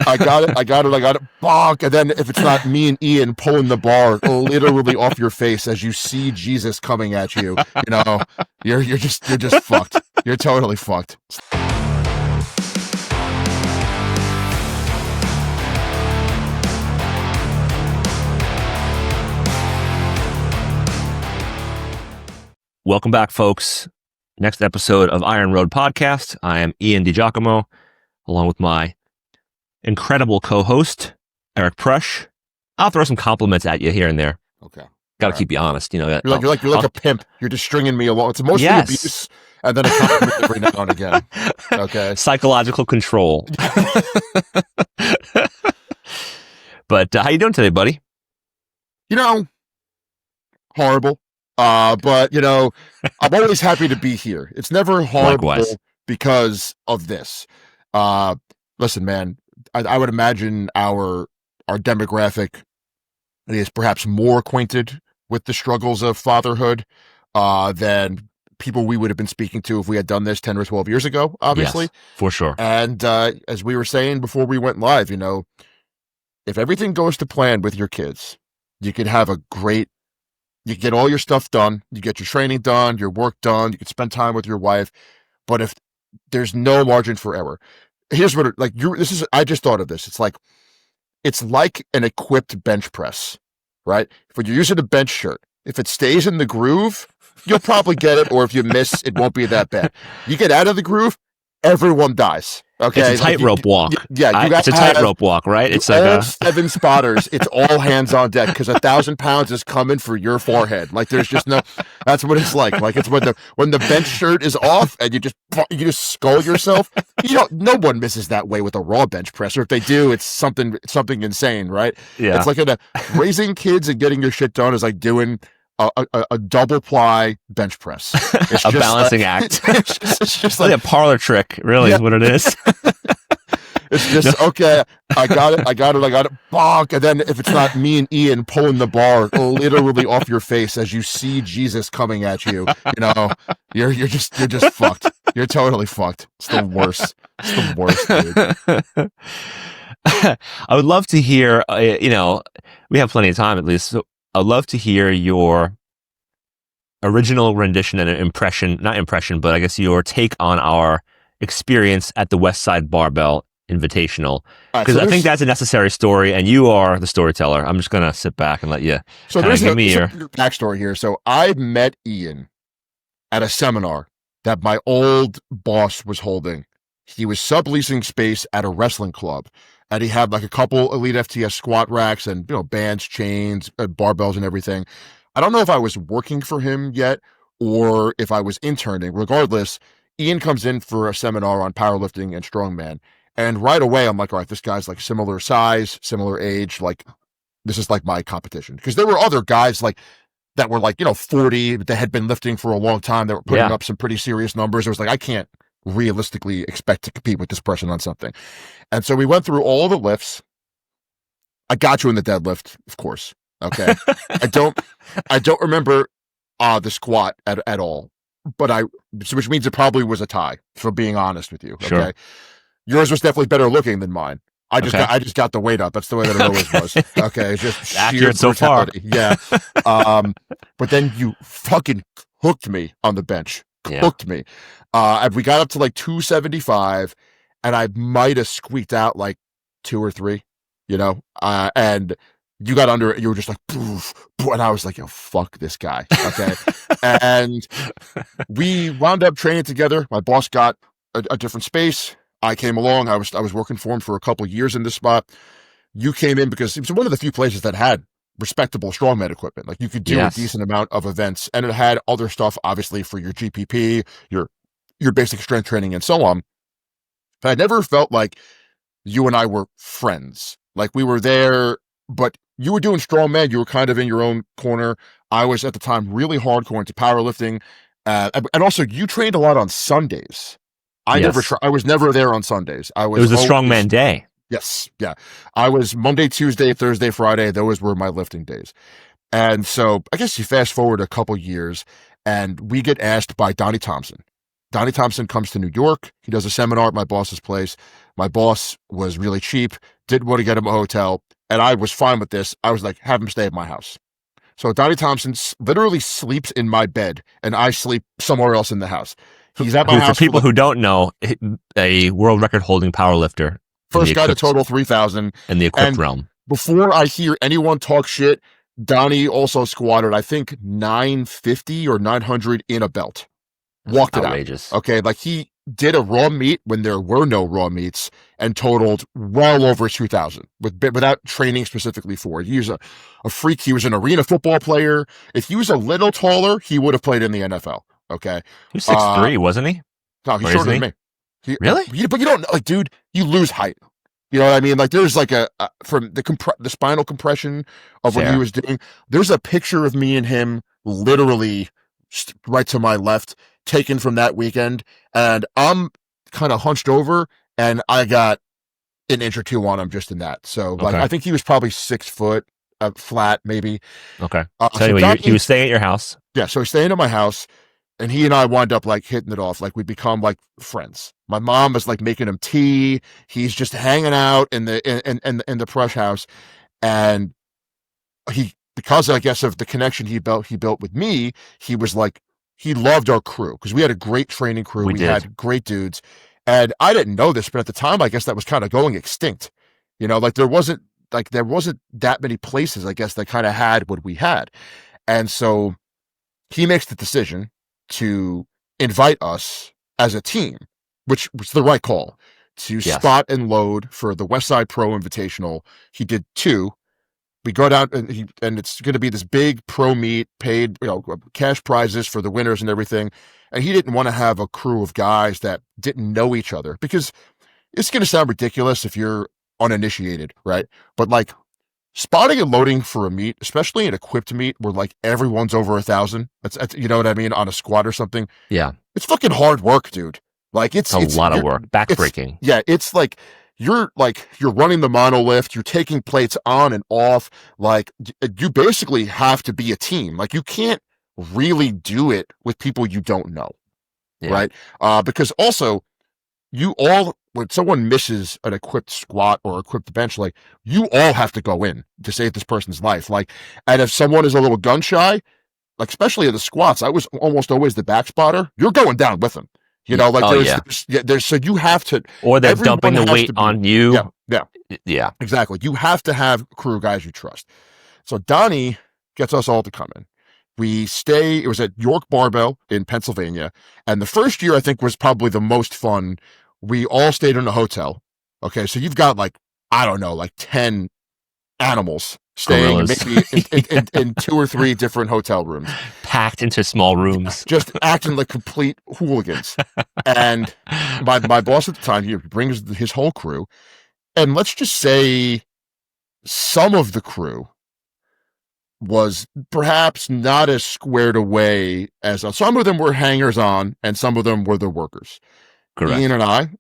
I got it. Bonk. And then if it's not me and Ian pulling the bar literally off your face as you see Jesus coming at you, you're just fucked. You're totally fucked. Welcome back, folks. Next episode of Iron Road Podcast. I am Ian DiGiacomo, along with my incredible co-host, Eric Prush. I'll throw some compliments at you here and there. Okay. Got to keep you honest. You're like a pimp. You're just stringing me along. It's mostly abuse and then a compliment every now and again. Okay. Psychological control. But how you doing today, buddy? Horrible. But I'm always happy to be here. It's never horrible. Likewise. Because of this. Listen, man, I would imagine our demographic is perhaps more acquainted with the struggles of fatherhood than people we would have been speaking to if we had done this 10 or 12 years ago, obviously. Yes, for sure. And as we were saying before we went live, if everything goes to plan with your kids, you can have you get all your stuff done, you get your training done, your work done, you can spend time with your wife. But if there's no margin for error, here's what I just thought of this. It's like an equipped bench press, right? If you're using a bench shirt, if it stays in the groove, you'll probably get it. Or if you miss, it won't be that bad. You get out of the groove, everyone dies. Okay, it's a tightrope walk. Yeah, it's a tightrope walk, right? It's like all 7 spotters. It's all hands on deck because 1,000 pounds is coming for your forehead. Like there's just no. That's what it's like. Like it's when the bench shirt is off and you just skull yourself. No one misses that way with a raw bench press, or if they do, it's something insane, right? Yeah, it's like raising kids and getting your shit done is like doing a double ply bench press. It's a balancing act. It's just like a parlor trick, really, is what it is. It's just, okay, I got it. Bonk. And then if it's not me and Ian pulling the bar literally off your face as you see Jesus coming at you, you're just fucked. You're totally fucked. It's the worst. Dude. I would love to hear, we have plenty of time at least, so I'd love to hear your original rendition and not impression, but I guess your take on our experience at the West Side Barbell Invitational. Because I think that's a necessary story, and you are the storyteller. I'm just going to sit back and let you give me your backstory here. So I met Ian at a seminar that my old boss was holding. He was subleasing space at a wrestling club. And he had like a couple Elite FTS squat racks and, bands, chains, barbells and everything. I don't know if I was working for him yet or if I was interning. Regardless, Ian comes in for a seminar on powerlifting and strongman. And right away, I'm like, all right, this guy's like similar size, similar age. Like, this is like my competition. Because there were other guys that were 40, that had been lifting for a long time. That were putting up some pretty serious numbers. It was like, I can't realistically expect to compete with this person on something. And so we went through all the lifts. I got you in the deadlift, of course. Okay. I don't remember the squat at all, which means it probably was a tie, for being honest with you. Okay. Sure. Yours was definitely better looking than mine. I just got the weight up. That's the way that it always was. Okay. It's just accurate so far. Yeah. But then you fucking hooked me on the bench. Hooked me. And we got up to 275, and I might have squeaked out 2 or 3, and you got under it. You were just like, poof, poof, and I was like, yo, fuck this guy. Okay. And we wound up training together. My boss got a different space. I came along. I was working for him for a couple of years in this spot. You came in because it was one of the few places that had respectable strongman equipment. Like you could do a decent amount of events, and it had other stuff, obviously, for your GPP, your basic strength training, and so on. But I never felt like you and I were friends. Like we were there, but you were doing strongman. You were kind of in your own corner. I was at the time really hardcore into powerlifting, and also you trained a lot on Sundays. I was never there on Sundays. It was a strongman day. Yes. Yeah. I was Monday, Tuesday, Thursday, Friday. Those were my lifting days. And so I guess you fast forward a couple years and we get asked by Donnie Thompson Donnie Thompson comes to New York. He does a seminar at my boss's place. My boss was really cheap, didn't want to get him a hotel, and I was fine with this. I was like, have him stay at my house. So Donnie Thompson literally sleeps in my bed, and I sleep somewhere else in the house. He's at my house. For people who don't know, a world record holding powerlifter. First guy to total 3,000 in the equipped realm. Before I hear anyone talk shit, Donnie also squatted, I think, 950 or 900 in a belt. Walked outrageous. It out. Okay, like he did a raw meet when there were no raw meets and totaled well over 2,000 without training specifically for it. He was a freak. He was an arena football player. If he was a little taller, he would have played in the NFL. Okay, he was 6'3", wasn't he? No, he's shorter than me. Really? But you don't like, dude. You lose height. You know what I mean? Like there's like from the spinal compression of what he was doing. There's a picture of me and him literally right to my left, taken from that weekend, and I'm kind of hunched over, and I got an inch or two on him just in that. So like I think he was probably 6 foot flat, maybe. Okay. So anyway, he was staying at your house. Yeah. So he's staying at my house. And he and I wind up like hitting it off. Like we become like friends. My mom is like making him tea. He's just hanging out in the Prush house. And because I guess of the connection he built with me, he was like, he loved our crew because we had a great training crew. We had great dudes. And I didn't know this, but at the time, I guess that was kind of going extinct. You know, like there wasn't that many places, I guess, that kind of had what we had. And so he makes the decision to invite us as a team, which was the right call, to spot and load for the West Side Pro Invitational. He did 2. We go down and it's going to be this big pro meet, paid, cash prizes for the winners and everything. And he didn't want to have a crew of guys that didn't know each other because it's going to sound ridiculous if you're uninitiated, right? But like spotting and loading for a meet, especially an equipped meet where like everyone's over 1,000, that's you know what I mean, on a squat or something. Yeah, it's fucking hard work, dude. Like it's a lot of work, backbreaking. Yeah, it's like you're running the monolift, you're taking plates on and off. Like you basically have to be a team. Like you can't really do it with people you don't know, right? Because also when someone misses an equipped squat or equipped bench, like you all have to go in to save this person's life. Like, and if someone is a little gun shy, like especially in the squats, I was almost always the back spotter. You're going down with them, you know. Like there's so you have to, or they're dumping the weight on you. Yeah, exactly. You have to have crew guys you trust. So Donnie gets us all to come in. We stay. It was at York Barbell in Pennsylvania, and the first year I think was probably the most fun. We all stayed in a hotel. Okay, so you've got like, I don't know, like 10 animals staying maybe in 2 or 3 different hotel rooms. Packed into small rooms. Just acting like complete hooligans. And my boss at the time, he brings his whole crew. And let's just say some of the crew was perhaps not as squared away as some of them were hangers on and some of them were the workers. Correct. Ian and I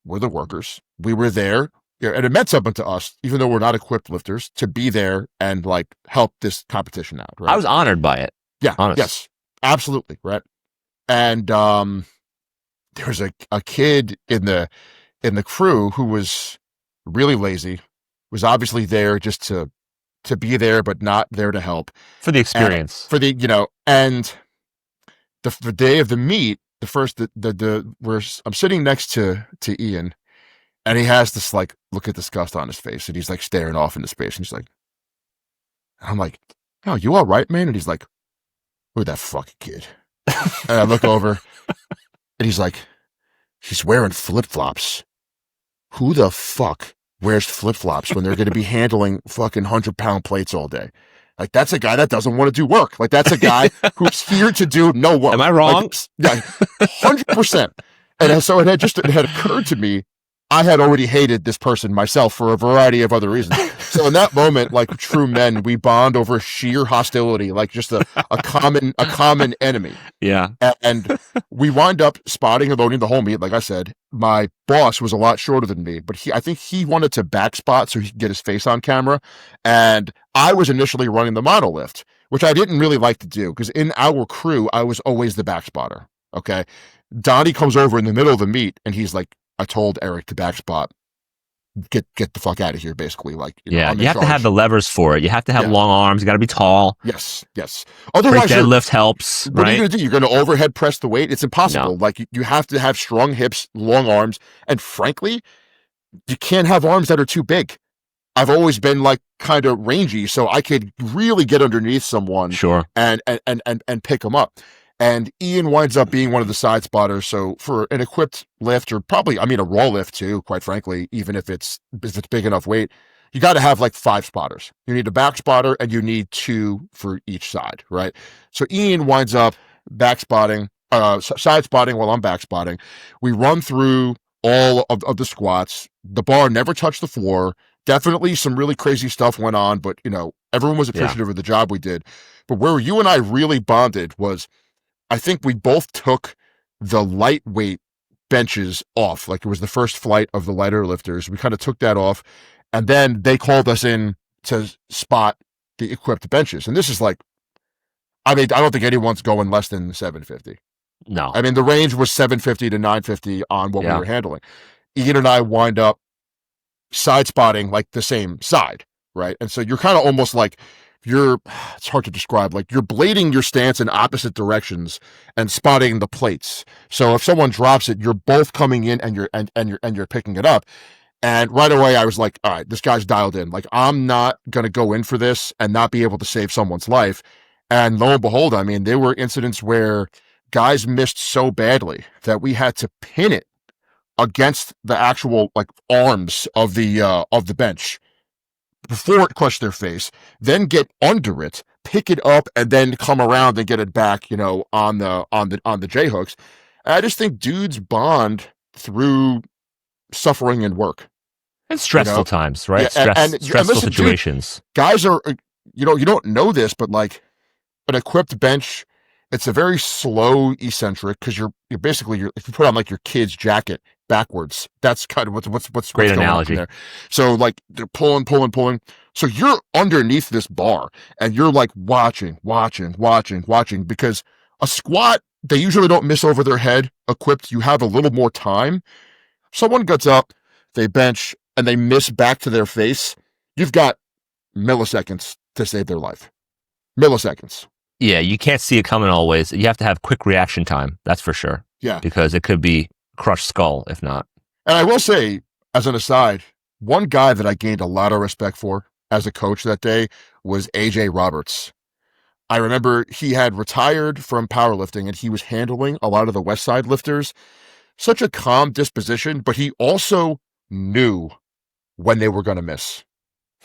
were the workers. We were there, and it meant something to us, even though we're not equipped lifters, to be there and like help this competition out. Right? I was honored by it. Yeah. Yes. Absolutely. Right. And there was a kid in the crew who was really lazy, was obviously there just to be there, but not there to help for the experience. And the day of the meet. I'm sitting next to Ian, and he has this like look of disgust on his face, and he's like staring off into space, and he's like, I'm like, "Oh, you all right, man?" And he's like, "Who's that fucking kid?" And I look over, and he's like, "He's wearing flip-flops. Who the fuck wears flip-flops when they're going to be handling fucking 100-pound plates all day?" Like, that's a guy that doesn't want to do work. Like, that's a guy who's here to do no work. Am I wrong? Like, 100%. And so it had occurred to me, I had already hated this person myself for a variety of other reasons. So in that moment, like true men, we bond over sheer hostility, like just a common enemy. Yeah. And we wind up spotting and loading the whole meet. Like I said, my boss was a lot shorter than me, but I think he wanted to back spot so he could get his face on camera. And I was initially running the monolift, which I didn't really like to do because in our crew, I was always the back spotter. Okay. Donnie comes over in the middle of the meet and he's like, I told Eric to back spot. Get the fuck out of here, basically. Like, Yeah, I'm you in have to have charge. the levers for it. You have to have Yeah. long arms. You got to be tall. Yes. Free Otherwise, deadlift helps, what are you right? going to do? You're going to overhead press the weight? It's impossible. No, Like, you have to have strong hips, long arms, and frankly, you can't have arms that are too big. I've always been like kind of rangy, so I could really get underneath someone sure. and pick them up. And Ian winds up being one of the side spotters. So for an equipped lift, or probably, I mean, a raw lift too, quite frankly, even if it's big enough weight, you got to have like 5 spotters. You need a back spotter and you need 2 for each side, right? So Ian winds up back spotting, side spotting while I'm back spotting. We run through all of the squats. The bar never touched the floor. Definitely some really crazy stuff went on, but everyone was appreciative of the job we did. But where you and I really bonded was, I think we both took the lightweight benches off. Like, it was the first flight of the lighter lifters. We kind of took that off, and then they called us in to spot the equipped benches. And this is like, I mean, I don't think anyone's going less than 750. No. I mean, the range was 750 to 950 on what we were handling. Ian and I wind up side spotting like the same side, right? And so you're kind of almost like, it's hard to describe, like you're blading your stance in opposite directions and spotting the plates. So if someone drops it, you're both coming in and you're picking it up. And right away I was like, all right, this guy's dialed in. Like, I'm not going to go in for this and not be able to save someone's life. And lo and behold, I mean, there were incidents where guys missed so badly that we had to pin it against the actual like arms of the bench before it crushed their face, then get under it, pick it up, and then come around and get it back, on the J hooks. I just think dudes bond through suffering and work. And stressful times, right? Yeah, Stressful listen, situations. Dude, guys are, you don't know this, but like an equipped bench, it's a very slow eccentric because you're basically, if you put on like your kid's jacket backwards, that's kind of what's Great going analogy on there. So like they're pulling. So you're underneath this bar and you're like watching because a squat, they usually don't miss over their head. Equipped, you have a little more time. Someone gets up, they bench, and they miss back to their face. You've got milliseconds to save their life. Milliseconds. Yeah, you can't see it coming always. You have to have quick reaction time. That's for sure. Yeah. Because it could be crushed skull if not. And I will say, as an aside, one guy that I gained a lot of respect for as a coach that day was AJ Roberts. I remember he had retired from powerlifting and he was handling a lot of the West Side lifters. Such a calm disposition, but he also knew when they were going to miss.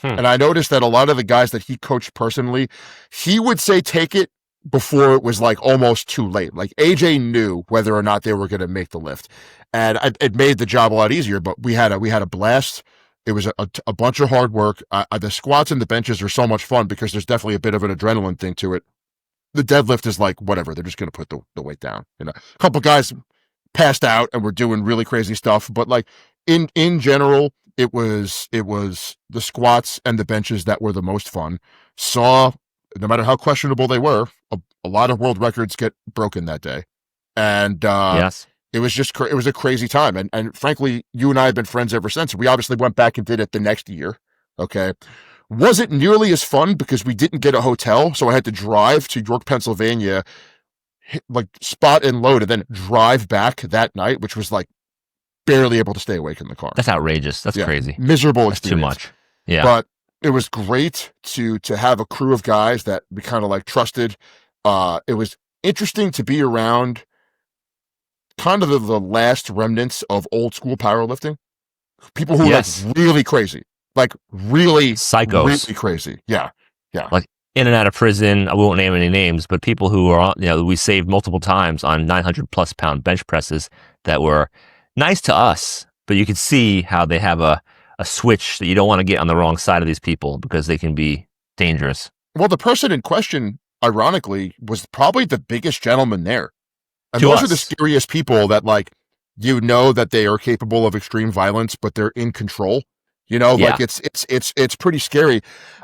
And I noticed that a lot of the guys that he coached personally, he would say take it before it was like almost too late. Like AJ knew whether or not they were going to make the lift, and it made the job a lot easier. But we had a blast. It was a bunch of hard work. The squats and the benches are so much fun because there's definitely a bit of an adrenaline thing to it. The deadlift is like whatever, they're just going to put the weight down. A couple guys passed out and were doing really crazy stuff, but like in general, it was the squats and the benches that were the most fun. No matter how questionable they were, a lot of world records get broken that day. And yes, it was it was a crazy time. And frankly, you and I have been friends ever since. We obviously went back and did it the next year. Okay. Wasn't nearly as fun because we didn't get a hotel. So I had to drive to York, Pennsylvania, like spot and load, and then drive back that night, which was like barely able to stay awake in the car. That's outrageous. That's crazy. Miserable That's experience. too much. Yeah. But it was great to have a crew of guys that we kind of like trusted. It was interesting to be around kind of the last remnants of old school powerlifting. People who were like really crazy. Like really psychos. Really crazy. Yeah. Like in and out of prison. I won't name any names, but people who are, we saved multiple times on 900 plus pound bench presses that were nice to us, but you could see how they have a switch that you don't want to get on the wrong side of these people because they can be dangerous. Well, the person in question, ironically, was probably the biggest gentleman there. And those are the scariest people that like, that they are capable of extreme violence, but they're in control. Like it's pretty scary.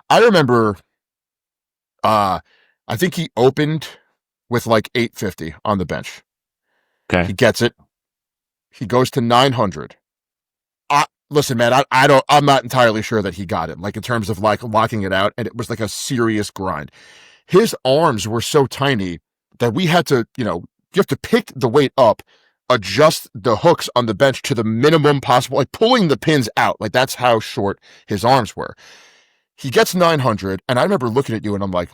I remember, I think he opened with like 850 on the bench. Okay. He gets it. He goes to 900. Listen, man, I'm not entirely sure that he got it, like in terms of like locking it out. And it was like a serious grind. His arms were so tiny that we had to, you have to pick the weight up, adjust the hooks on the bench to the minimum possible, like pulling the pins out. Like that's how short his arms were. He gets 900. And I remember looking at you and I'm like,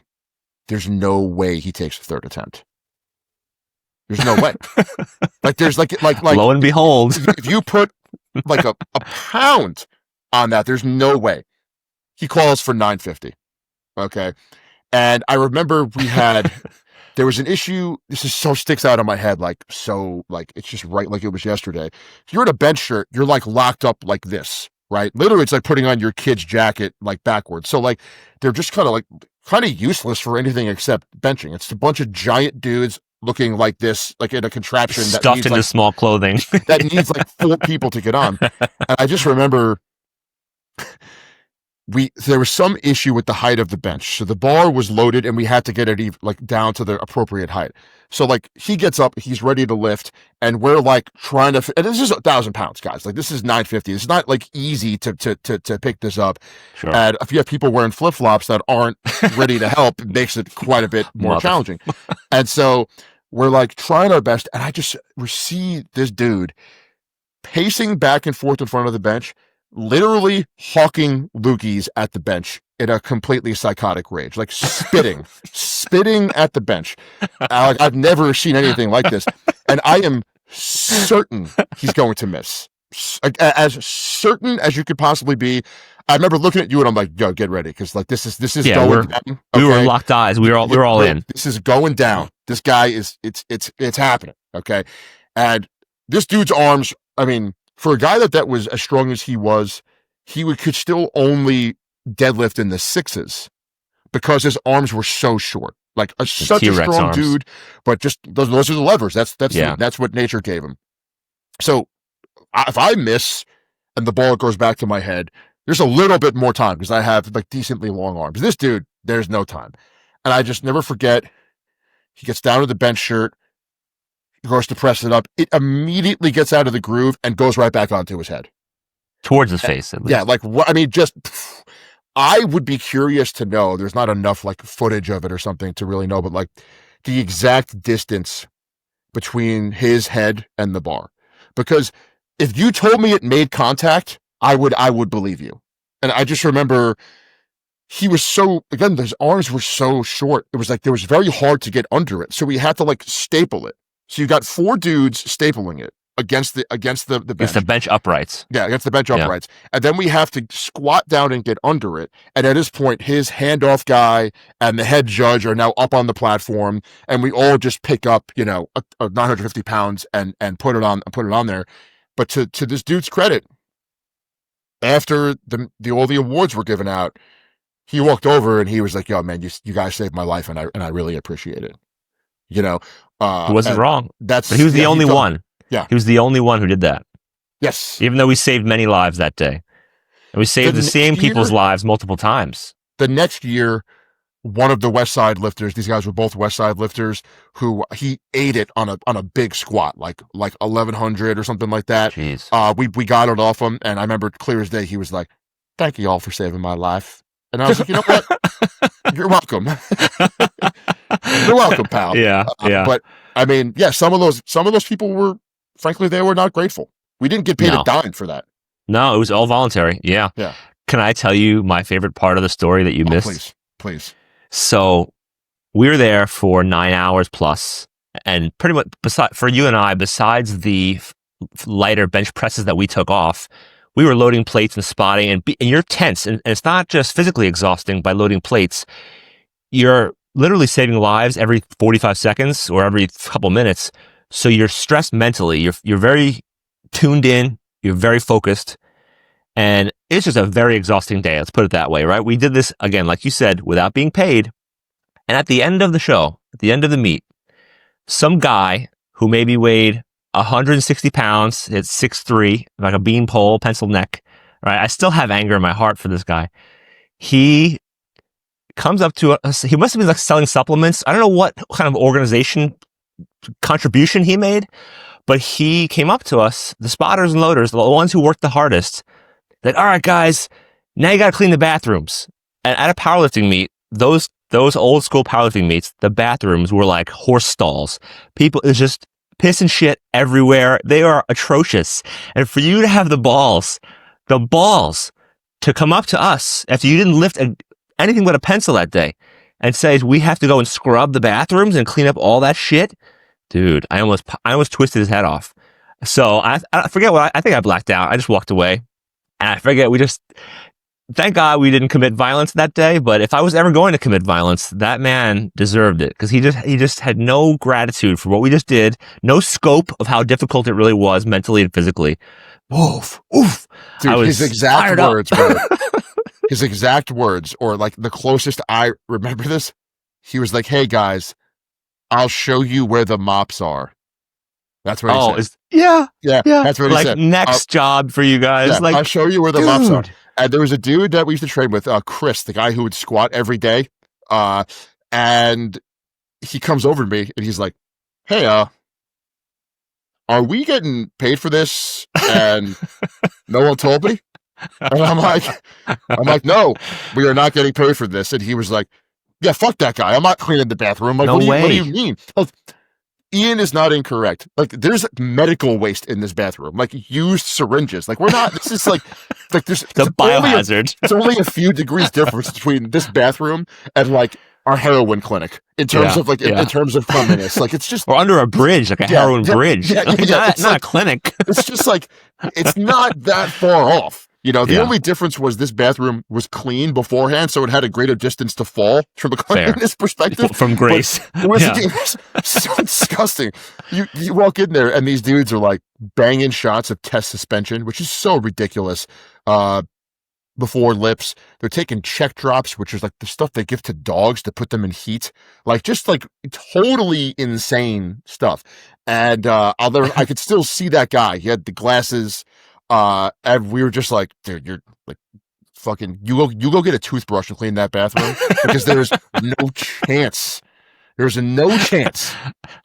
there's no way he takes the third attempt. There's no way. Like there's like lo and behold, if you put like a pound on that, there's no way. He calls for 950. Okay. And I remember there was an issue. This is so sticks out in my head. Like it's just right. Like it was yesterday. If you're in a bench shirt, you're like locked up like this, right? Literally it's like putting on your kid's jacket, like backwards. So like, they're just kind of useless for anything except benching. It's a bunch of giant dudes looking like this, like in a contraption that stuffed needs into small clothing that needs like 4 people to get on. And I just remember there was some issue with the height of the bench. So the bar was loaded and we had to get it like down to the appropriate height. So like he gets up, he's ready to lift, and we're like trying to, and this is 1,000 pounds, guys. Like this is 950. It's not like easy to pick this up. Sure. And if you have people wearing flip flops that aren't ready to help, it makes it quite a bit more challenging. And so we're like trying our best. And I just see this dude pacing back and forth in front of the bench, literally hawking loogies at the bench in a completely psychotic rage, like spitting at the bench. I've never seen anything like this. And I am certain he's going to miss. As certain as you could possibly be. I remember looking at you and I'm like, yo, get ready. Cause like, this is going down. Okay? We were locked eyes. We were all in. This is going down. This guy it's happening. Okay. And this dude's arms, I mean, for a guy that was as strong as he was, could still only deadlift in the 6s because his arms were so short. Like such a strong arms. Dude, but just those are the levers. That's what nature gave him. So if I miss and the ball goes back to my head, there's a little bit more time because I have like decently long arms. This dude, there's no time. And I just never forget, he gets down to the bench shirt, goes to press it up. It immediately gets out of the groove and goes right back onto his head. Towards his face, at least. Yeah, like what? I mean, I would be curious to know. There's not enough like footage of it or something to really know, but like the exact distance between his head and the bar. Because if you told me it made contact, I would believe you. And I just remember he was his arms were so short. It was like, it was very hard to get under it. So we had to like staple it. So you got 4 dudes stapling it against the bench. Against the bench uprights. Yeah, against the bench uprights. And then we have to squat down and get under it. And at this point, his handoff guy and the head judge are now up on the platform, and we all just pick up, a 950 pounds and put it on there. But to this dude's credit, after all the awards were given out, he walked over and he was like, "Yo, man, you guys saved my life, and I really appreciate it." He wasn't wrong. But he was the only one. Yeah. He was the only one who did that. Yes. Even though we saved many lives that day. And we saved the same people's lives multiple times. The next year, one of the West Side lifters, these guys were both West Side lifters, who he ate it on a big squat, like 1,100 or something like that. Jeez. We got it off him, and I remember clear as day, he was like, "Thank you all for saving my life." And I was like, you know what? You're welcome. You're welcome, pal. Yeah. But I mean, yeah, some of those people were, frankly, they were not grateful. We didn't get paid a dime for that. No, it was all voluntary. Yeah. Yeah. Can I tell you my favorite part of the story that you missed? Please. So we were there for 9 hours plus, and pretty much for you and I, besides the lighter bench presses that we took off, we were loading plates and spotting, and you're tense, and it's not just physically exhausting by loading plates. You're literally saving lives every 45 seconds or every couple minutes. So you're stressed mentally. You're very tuned in. You're very focused. And it's just a very exhausting day. Let's put it that way, right? We did this, again, like you said, without being paid. And at the end of the show, at the end of the meet, some guy who maybe weighed 160 pounds, it's 6'3", like a beanpole, pencil neck, right? I still have anger in my heart for this guy. He comes up to us. He must have been like selling supplements. I don't know what kind of organization contribution he made, But he came up to us, the spotters and loaders, the ones who worked the hardest, like, all right, guys, now you got to clean the bathrooms. And at a powerlifting meet, those old school powerlifting meets, the bathrooms were like horse stalls. People, it's just piss and shit everywhere. They are atrocious. And for you to have the balls to come up to us after you didn't lift anything but a pencil that day and say, we have to go and scrub the bathrooms and clean up all that shit. Dude, I almost twisted his head off. So I forget I think I blacked out. I just walked away. And I forget, thank God we didn't commit violence that day. But if I was ever going to commit violence, that man deserved it, because he just had no gratitude for what we just did, no scope of how difficult it really was mentally and physically. Oof. Dude, his exact words were, his exact words, or like the closest I remember this, he was like, "Hey guys, I'll show you where the mops are." That's what he said. Yeah. That's what he said. Like, next job for you guys. Yeah, like, I'll show you where the mops are. And there was a dude that we used to train with, Chris, the guy who would squat every day. And he comes over to me and he's like, "Hey, are we getting paid for this?" And no one told me. And I'm like, "No, we are not getting paid for this." And he was like, "Yeah, fuck that guy. I'm not cleaning the bathroom." I'm like, what do you mean? Like, Ian is not incorrect. Like, there's medical waste in this bathroom, like used syringes. Like, we're not, this is like there's the biohazard. It's only a few degrees difference between this bathroom and like our heroin clinic in terms of like, in terms of cleanliness. Like, it's just, or under a bridge, like a heroin bridge. Not like, a clinic. It's just like, it's not that far off. You know, the only difference was this bathroom was clean beforehand, so it had a greater distance to fall from a cleanliness perspective. From grace. It was so disgusting. You walk in there, and these dudes are like banging shots of test suspension, which is so ridiculous. Before lips, they're taking check drops, which is like the stuff they give to dogs to put them in heat. Like, just like totally insane stuff. And I could still see that guy. He had the glasses. And we were just like, "Dude, you're like fucking, you go get a toothbrush and clean that bathroom," because there's no chance. There's no chance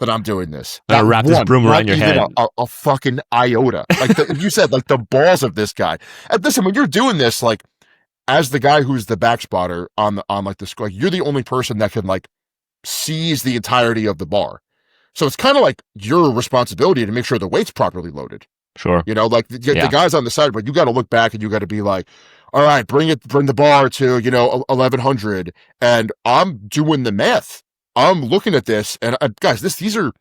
that I'm doing this. I'll wrap this broom around your head. A fucking iota. Like you said, like the balls of this guy. And listen, when you're doing this, like, as the guy who's the back spotter on like the squad, you're the only person that can like seize the entirety of the bar. So it's kind of like your responsibility to make sure the weight's properly loaded. Sure. You know, like the guys on the side, but you got to look back and you got to be like, "All right, bring the bar to, 1100. And I'm doing the math. I'm looking at this, and guys, these are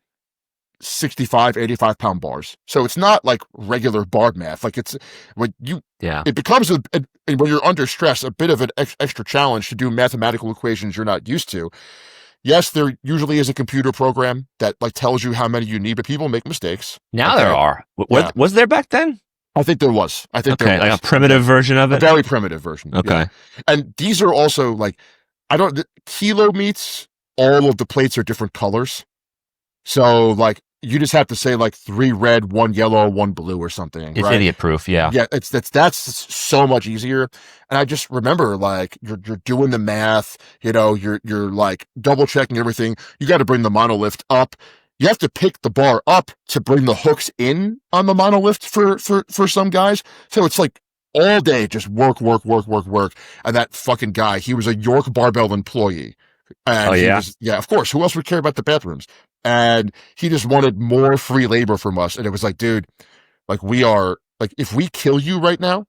65, 85 pound bars. So it's not like regular bar math. Like, it's when it becomes when you're under stress, a bit of an extra challenge to do mathematical equations you're not used to. Yes, there usually is a computer program that like tells you how many you need, but people make mistakes. Now there are. Was there back then? I think there was. There was. Like a primitive version of it? A very primitive version. Okay. Yeah. And these are also like, kilo meets, all of the plates are different colors. So like, you just have to say like 3 red, 1 yellow, 1 blue or something. It's idiot proof. Yeah. Yeah. That's so much easier. And I just remember like, you're doing the math, you're like double checking everything. You got to bring the monolift up. You have to pick the bar up to bring the hooks in on the monolift for some guys. So it's like all day, just work. And that fucking guy, he was a York Barbell employee. And of course, who else would care about the bathrooms? And he just wanted more free labor from us. And it was like, dude, like, we are like, if we kill you right now,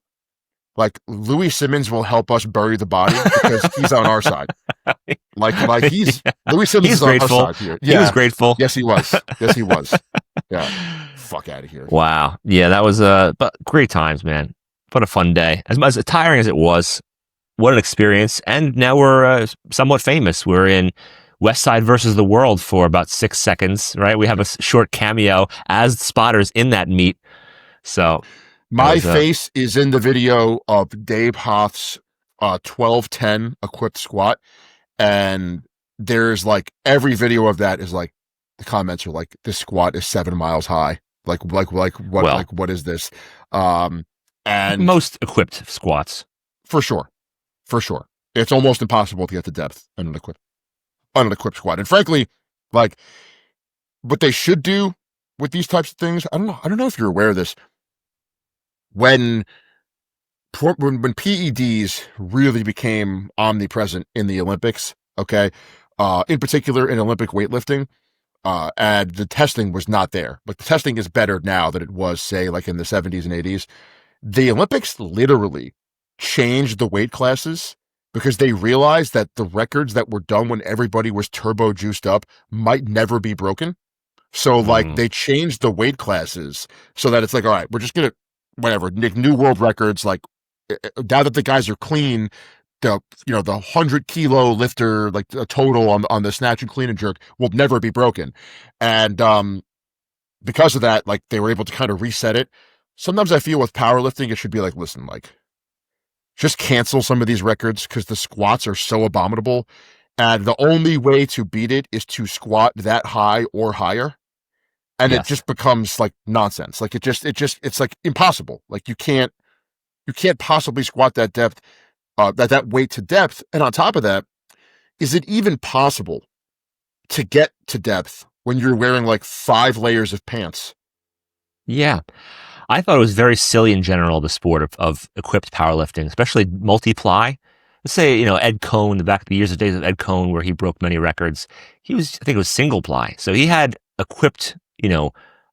like, Louis Simmons will help us bury the body because he's on our side. Like Louis Simmons is on our side here. Yeah. He was grateful. Yes, he was. Yeah. Fuck out of here. Wow. Yeah, that was but great times, man. What a fun day. As tiring as it was, what an experience. And now we're somewhat famous. We're in West Side versus the World for about 6 seconds, right? We have a short cameo as spotters in that meet. So my face is in the video of Dave Hoff's 1210 equipped squat. And there's like, every video of that is like, the comments are like, "This squat is 7 miles high." Like what is this? And most equipped squats. For sure. It's almost impossible to get the depth on an equipped squat. And frankly, like, what they should do with these types of things. I don't know if you're aware of this. When PEDs really became omnipresent in the Olympics, okay, in particular in Olympic weightlifting, and the testing was not there. Like the testing is better now than it was, say, like in the 70s and 80s. The Olympics literally changed the weight classes because they realized that the records that were done when everybody was turbo juiced up might never be broken. So like they changed the weight classes so that it's like, all right, we're just gonna whatever make new world records. Like now that the guys are clean, the 100-kilo lifter, like a total on the snatch and clean and jerk will never be broken. And because of that, like they were able to kind of reset it. Sometimes I feel with powerlifting, it should be like, listen, like just cancel some of these records because the squats are so abominable. And the only way to beat it is to squat that high or higher. And it just becomes like nonsense. Like it's like impossible. Like you can't possibly squat that depth, that weight to depth. And on top of that, is it even possible to get to depth when you're wearing like 5 layers of pants? Yeah. I thought it was very silly in general, the sport of equipped powerlifting, especially multiply. Let's say, Ed Cohn, the years of days of Ed Cohn, where he broke many records, I think it was single ply. So he had equipped,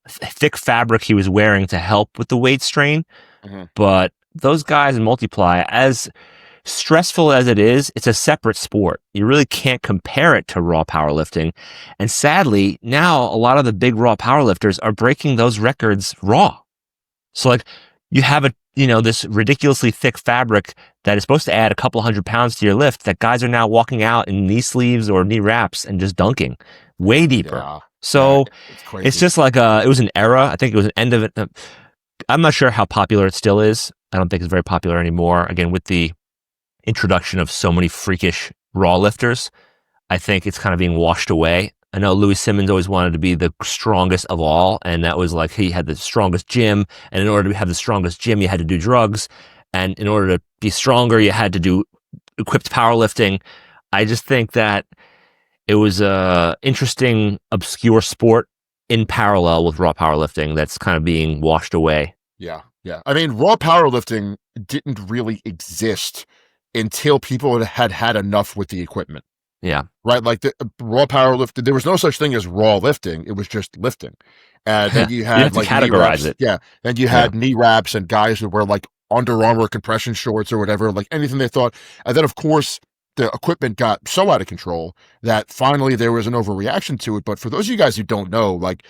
thick fabric he was wearing to help with the weight strain. Mm-hmm. But those guys in multiply, as stressful as it is, it's a separate sport. You really can't compare it to raw powerlifting. And sadly, now a lot of the big raw powerlifters are breaking those records raw. So like you have this ridiculously thick fabric that is supposed to add a couple 100 pounds to your lift that guys are now walking out in knee sleeves or knee wraps and just dunking way deeper. Yeah, so it's just like it was an era. I think it was an end of it. I'm not sure how popular it still is. I don't think it's very popular anymore. Again, with the introduction of so many freakish raw lifters, I think it's kind of being washed away. I know Louis Simmons always wanted to be the strongest of all, and that was like he had the strongest gym, and in order to have the strongest gym, you had to do drugs, and in order to be stronger, you had to do equipped powerlifting. I just think that it was a interesting, obscure sport in parallel with raw powerlifting that's kind of being washed away. Yeah. I mean, raw powerlifting didn't really exist until people had enough with the equipment. Yeah. Right. Like the raw powerlifting, there was no such thing as raw lifting. It was just lifting. And then you had like categorize it. Yeah. Then you had knee wraps and guys who wear like Under Armour compression shorts or whatever, like anything they thought. And then of course the equipment got so out of control that finally there was an overreaction to it. But for those of you guys who don't know, like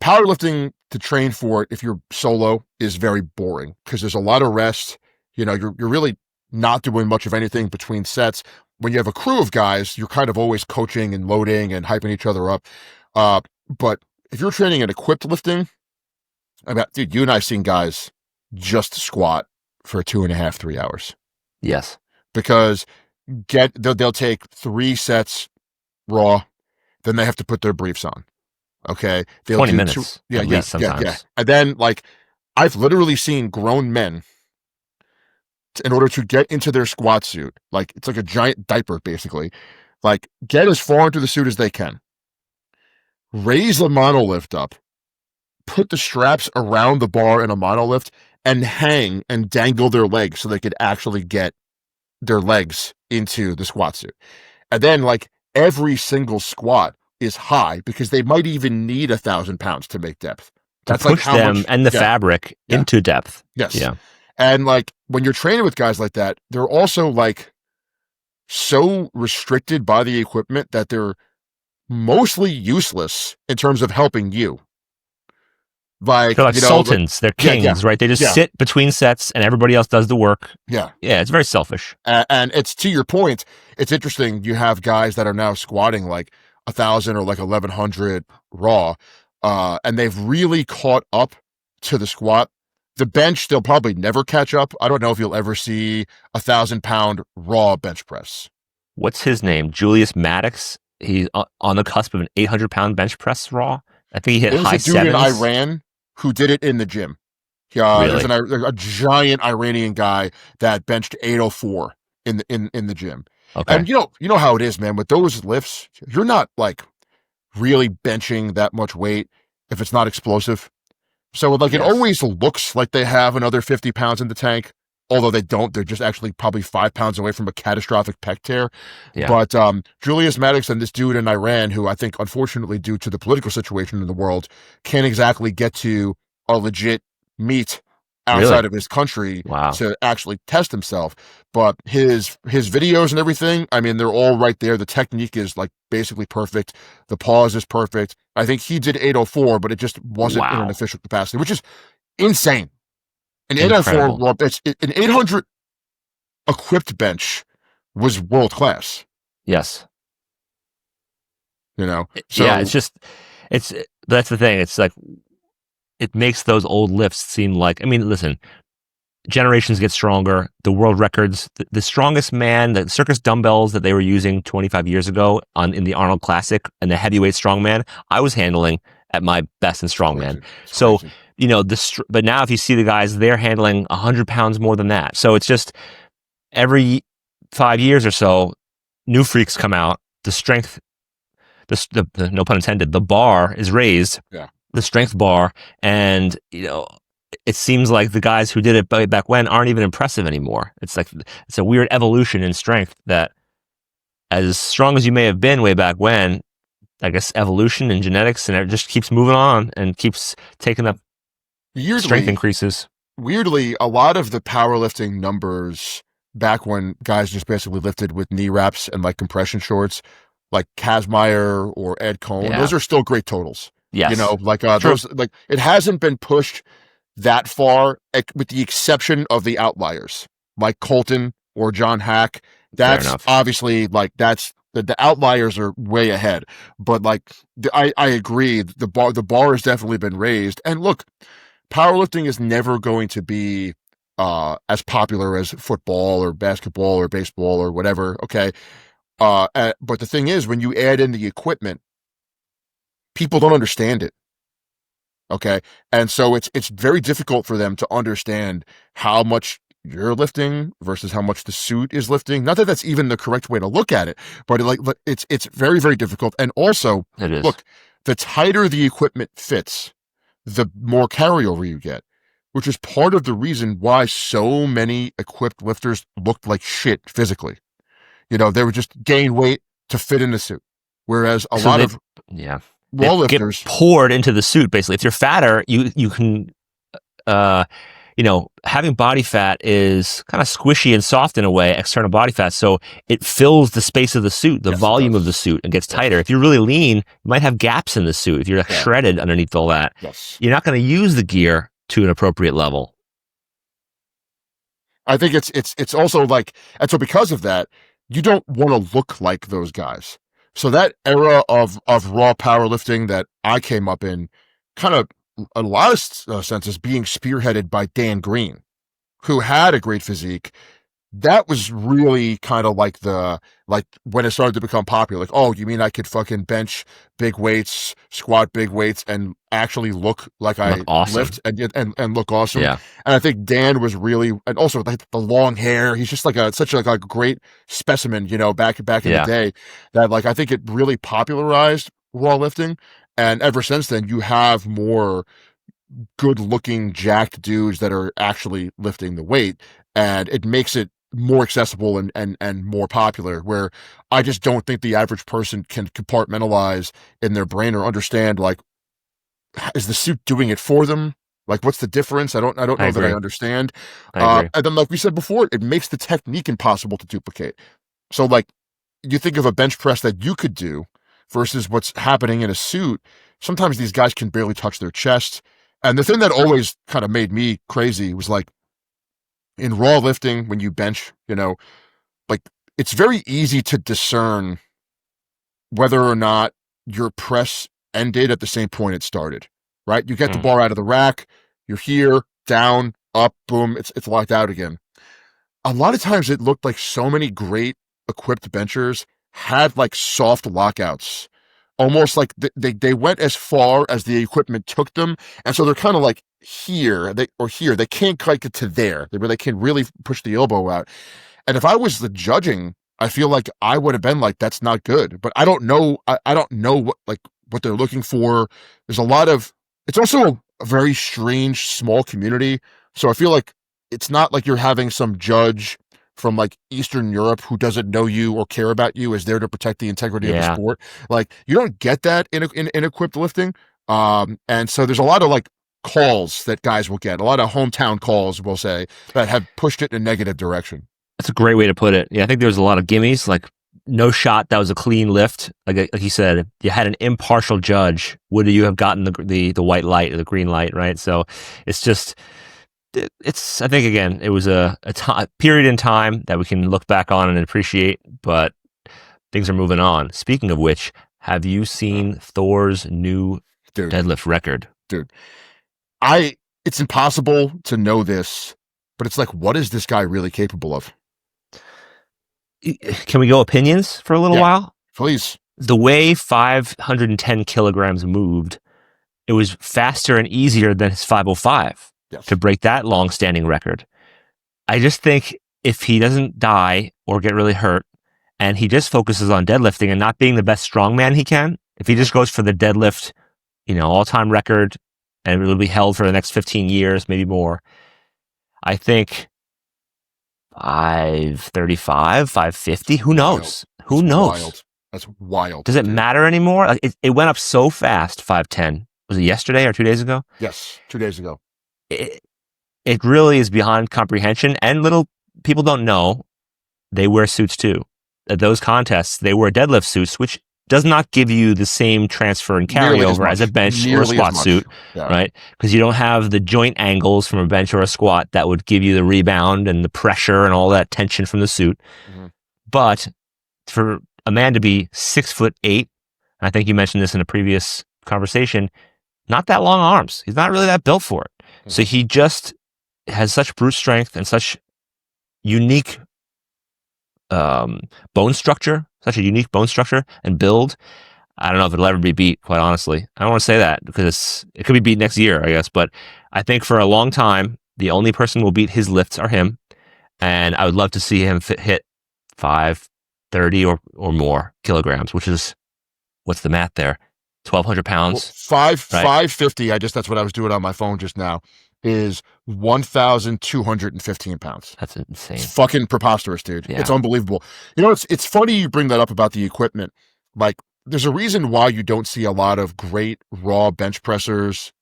powerlifting to train for it, if you're solo, is very boring because there's a lot of rest. You're really not doing much of anything between sets. When you have a crew of guys, you're kind of always coaching and loading and hyping each other up. But if you're training in equipped lifting, dude, you and I have seen guys just squat for 2.5, 3 hours. Yes. Because they'll take 3 sets raw, then they have to put their briefs on. Okay. They'll 20 minutes. At least sometimes. Yeah. And then like I've literally seen grown men, in order to get into their squat suit, like it's like a giant diaper basically, like get as far into the suit as they can, raise the monolift up, put the straps around the bar in a monolift, and hang and dangle their legs so they could actually get their legs into the squat suit. And then like every single squat is high because they might even need 1,000 pounds to make depth. That's push like them and the fabric into depth. Yes. Yeah. And like when you're training with guys like that, they're also like so restricted by the equipment that they're mostly useless in terms of helping you. Like they're like sultans, they're kings, right? They just sit between sets and everybody else does the work. Yeah. It's very selfish. And it's, to your point, it's interesting. You have guys that are now squatting like 1,000 or like 1,100 raw, and they've really caught up to the squat. The bench, they'll probably never catch up. I don't know if you'll ever see 1,000-pound raw bench press. What's his name? Julius Maddox. He's on the cusp of an 800-pound bench press raw. I think he hit high sevens. There's a dude in Iran who did it in the gym. Really? There's a giant Iranian guy that benched 804 in the gym. Okay. And you know how it is, man. With those lifts, you're not like really benching that much weight. if it's not explosive. So like it always looks like they have another 50 pounds in the tank, although they don't. They're just actually probably 5 pounds away from a catastrophic pec tear. Yeah. But Julius Maddox and this dude in Iran, who I think, unfortunately, due to the political situation in the world, can't exactly get to a legit meet outside of his country to actually test himself. But his videos and everything, I mean, they're all right there. The technique is like basically perfect. The pause is perfect. I think he did 804, but it just wasn't in an official capacity, which is insane. An 804, an 800 equipped bench was world class. Yes. You know? So, yeah, that's the thing. It's like, it makes those old lifts seem like, I mean, listen, generations get stronger. The world records, the strongest man, the circus dumbbells that they were using 25 years ago in the Arnold Classic and the heavyweight strongman, I was handling at my best in strongman. So, you know, but now if you see the guys, they're handling 100 pounds more than that. So it's just every 5 years or so, new freaks come out. The strength, the no pun intended, the bar is raised. Yeah. The strength bar, and you know, it seems like the guys who did it way back when aren't even impressive anymore. It's like it's a weird evolution in strength that, as strong as you may have been way back when, I guess evolution and genetics and it just keeps moving on and keeps taking up strength increases. Weirdly, a lot of the powerlifting numbers back when guys just basically lifted with knee wraps and like compression shorts, like Kazmaier or Ed Cohn, those are still great totals. Yes. You know, like those, like it hasn't been pushed that far, with the exception of the outliers, like Colton or John Hack. That's obviously like the outliers are way ahead. But like I agree, the bar has definitely been raised. And look, powerlifting is never going to be as popular as football or basketball or baseball or whatever. Okay, but the thing is, when you add in the equipment, people don't understand it. Okay. And so it's very difficult for them to understand how much you're lifting versus how much the suit is lifting. Not that that's even the correct way to look at it, but it's very, very difficult. And also, look, the tighter the equipment fits, the more carryover you get, which is part of the reason why so many equipped lifters looked like shit physically. You know, they would just gain weight to fit in the suit. Whereas a lot of raw lifters get poured into the suit. Basically, if you're fatter, you can, you know, having body fat is kind of squishy and soft in a way, external body fat. So it fills the space of the suit, the volume of the suit, and gets tighter. If you're really lean, you might have gaps in the suit. If you're like shredded underneath all that, you're not going to use the gear to an appropriate level. I think it's also like, and so because of that, you don't want to look like those guys. So that era of raw powerlifting that I came up in, kind of a lot of senses being spearheaded by Dan Green, who had a great physique. That was really kind of like when it started to become popular. Like, oh, you mean I could fucking bench big weights, squat big weights, and actually look like I lift and look awesome. Yeah. And I think Dan was really, and also like the long hair. He's just like such a great specimen, you know, back in the day, that like I think it really popularized raw lifting. And ever since then, you have more good-looking, jacked dudes that are actually lifting the weight, and it makes it more accessible and more popular, where I just don't think the average person can compartmentalize in their brain or understand, like, is the suit doing it for them? Like, what's the difference? I don't know that I understand. And then, like we said before, it makes the technique impossible to duplicate. So, like, you think of a bench press that you could do versus what's happening in a suit. Sometimes these guys can barely touch their chest. And the thing that always kind of made me crazy was like, in raw lifting, when you bench, you know, like it's very easy to discern whether or not your press ended at the same point it started, right? You get the bar out of the rack, you're here, down, up, boom, it's locked out again. A lot of times it looked like so many great equipped benchers had like soft lockouts, almost like they went as far as the equipment took them. And so they're kind of like here, they can't quite get to there, where they can really push the elbow out. And if I was the judging, I feel like I would have been like, that's not good. But I don't know. I don't know what they're looking for. There's a lot of it's also a very strange small community. So I feel like it's not like you're having some judge from like Eastern Europe who doesn't know you or care about you, is there to protect the integrity of the Yeah. sport. Like you don't get that in equipped lifting. And so there's a lot of like calls that guys will get, a lot of hometown calls, we'll say, that have pushed it in a negative direction. That's a great way to put it. Yeah, I think there was a lot of gimmies, like no shot that was a clean lift. Like you said, you had an impartial judge. Would you have gotten the white light or the green light, right? So it's just, it's, I think, again, it was a period in time that we can look back on and appreciate, but things are moving on. Speaking of which, have you seen Thor's new deadlift record? Dude, it's impossible to know this, but it's like, what is this guy really capable of? Can we go opinions for a little while? Please. The way 510 kilograms moved, it was faster and easier than his 505 to break that long-standing record. I just think if he doesn't die or get really hurt, and he just focuses on deadlifting and not being the best strongman he can, if he just goes for the deadlift, all-time record, and it'll be held for the next 15 years, maybe more, I think 535, 550, who knows? Who knows? Wild. That's wild. Does it matter anymore? Like it went up so fast, 510. Was it yesterday or 2 days ago? Yes, 2 days ago. It really is beyond comprehension, and little people don't know they wear suits too. At those contests, they wear deadlift suits, which does not give you the same transfer and carryover as a bench or a squat suit, right? Because you don't have the joint angles from a bench or a squat that would give you the rebound and the pressure and all that tension from the suit. Mm-hmm. But for a man to be 6'8", and I think you mentioned this in a previous conversation, not that long arms. He's not really that built for it. Mm-hmm. So he just has such brute strength and such unique bone structure, such a unique bone structure and build. I don't know if it'll ever be beat, quite honestly. I don't want to say that because it could be beat next year, I guess. But I think for a long time, the only person who will beat his lifts are him. And I would love to see him hit 530 or more kilograms, which is, what's the math there? 1,200 pounds. 550, that's what I was doing on my phone just now, is 1,215 pounds. That's insane. It's fucking preposterous, dude. Yeah. It's unbelievable. It's funny you bring that up about the equipment. Like, there's a reason why you don't see a lot of great raw bench pressers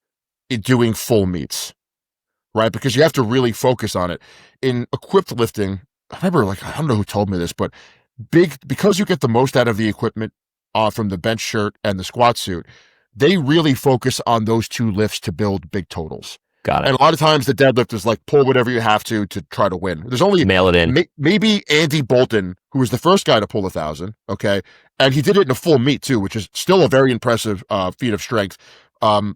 doing full meets, right? Because you have to really focus on it. In equipped lifting, I remember, I don't know who told me this, but because you get the most out of the equipment from the bench shirt and the squat suit, they really focus on those two lifts to build big totals. Got it. And a lot of times the deadlift is like, pull whatever you have to try to win. There's only mail it in. Maybe Andy Bolton, who was the first guy to pull 1,000. Okay. And he did it in a full meet too, which is still a very impressive feat of strength. Was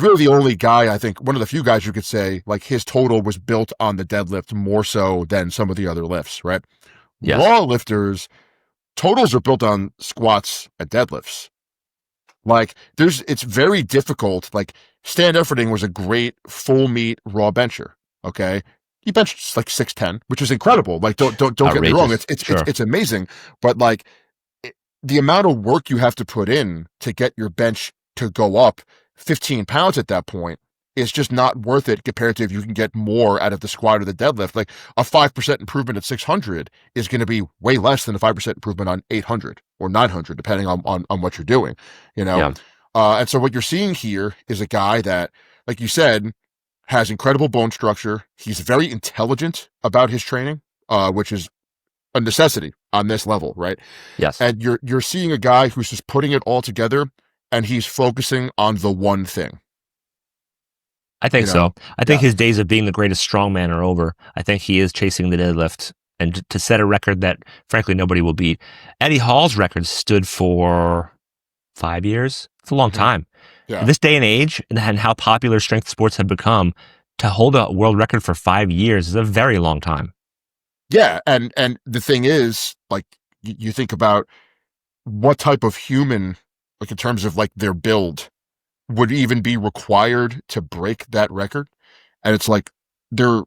really the only guy, I think, one of the few guys you could say, like, his total was built on the deadlift more so than some of the other lifts, right? Yes. Raw lifters, totals are built on squats and deadlifts. Like, it's very difficult. Like, Stan Efferding was a great full meet raw bencher. Okay. He benched like 610, which is incredible. Like, don't get me wrong. It's amazing. But like, the amount of work you have to put in to get your bench to go up 15 pounds at that point is just not worth it compared to if you can get more out of the squat or the deadlift. Like, a 5% improvement at 600 is going to be way less than a 5% improvement on 800 or 900, depending on what you're doing, Yeah. And so what you're seeing here is a guy that, like you said, has incredible bone structure. He's very intelligent about his training, which is a necessity on this level, right? Yes. And you're seeing a guy who's just putting it all together, and he's focusing on the one thing. I think so. I think his days of being the greatest strongman are over. I think he is chasing the deadlift and to set a record that, frankly, nobody will beat. Eddie Hall's record stood for 5 years. It's a long time. Yeah. In this day and age, and how popular strength sports have become, to hold a world record for 5 years is a very long time. Yeah, and the thing is, like, you think about what type of human, like, in terms of like their build, would even be required to break that record. And it's like, Thor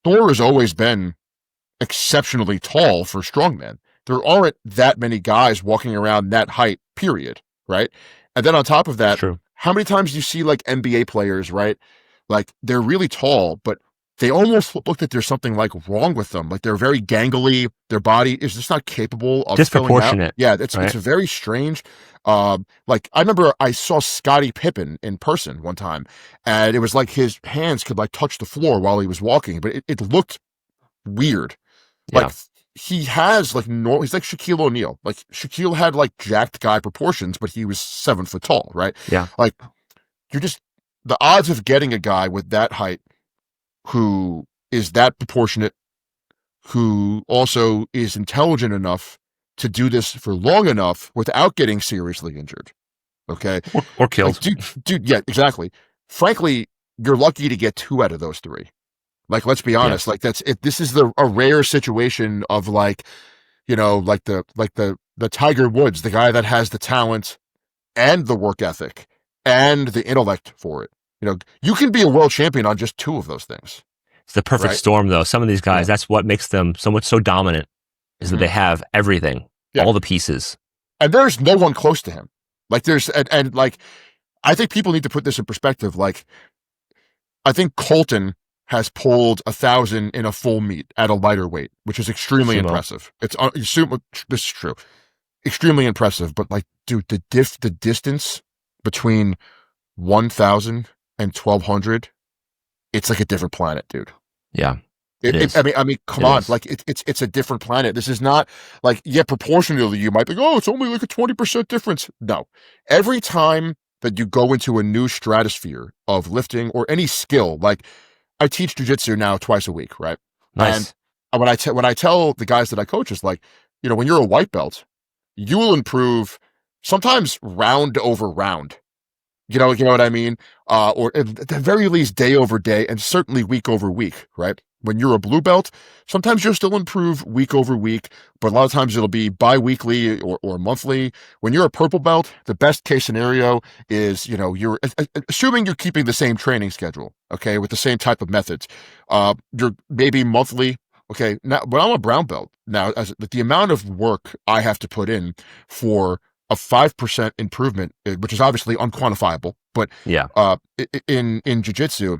has always been exceptionally tall for strongman. There aren't that many guys walking around that height, period, right? And then on top of that, how many times do you see like NBA players, right? Like they're really tall, but they almost look that there's something like wrong with them. Like they're very gangly. Their body is just not capable of filling out. Disproportionate. Yeah, it's right? very strange. Like I remember I saw Scottie Pippen in person one time, and it was like his hands could like touch the floor while he was walking, but it looked weird. Yeah. Like he has like he's like Shaquille O'Neal. Like Shaquille had like jacked guy proportions, but he was 7 foot tall, right? Yeah. Like you're just the odds of getting a guy with that height who is that proportionate, who also is intelligent enough to do this for long enough without getting seriously injured. Okay. Or killed. Like, dude, yeah, exactly. Frankly, you're lucky to get 2 out of those 3. Like, let's be honest. Yes. Like that's it. This is a rare situation of like, like the Tiger Woods, the guy that has the talent and the work ethic and the intellect for it. You can be a world champion on just 2 of those things. It's the perfect storm, though. Some of these guys, that's what makes them so dominant, is that they have everything, all the pieces. And there's no one close to him. Like there's, and like, I think people need to put this in perspective. Like, I think Colton has pulled 1,000 in a full meet at a lighter weight, which is extremely impressive. This is true. Extremely impressive. But like, dude, the distance between 1,000 and 1,200, it's like a different planet, dude. Yeah. I mean, come on. Like it's a different planet. This is not like, proportionally you might think, oh, it's only like a 20% difference. No. Every time that you go into a new stratosphere of lifting or any skill, like I teach jujitsu now twice a week, right? Nice. And when I tell the guys that I coach, it's like, when you're a white belt, you will improve sometimes round over round. You know what I mean? Or at the very least day over day, and certainly week over week, right? When you're a blue belt, sometimes you'll still improve week over week, but a lot of times it'll be bi-weekly or monthly. When you're a purple belt, the best case scenario is, you're assuming you're keeping the same training schedule, okay, with the same type of methods. You're maybe monthly. Okay. Now, when I'm a brown belt, now the amount of work I have to put in for a 5% improvement, which is obviously unquantifiable, but in jiu-jitsu,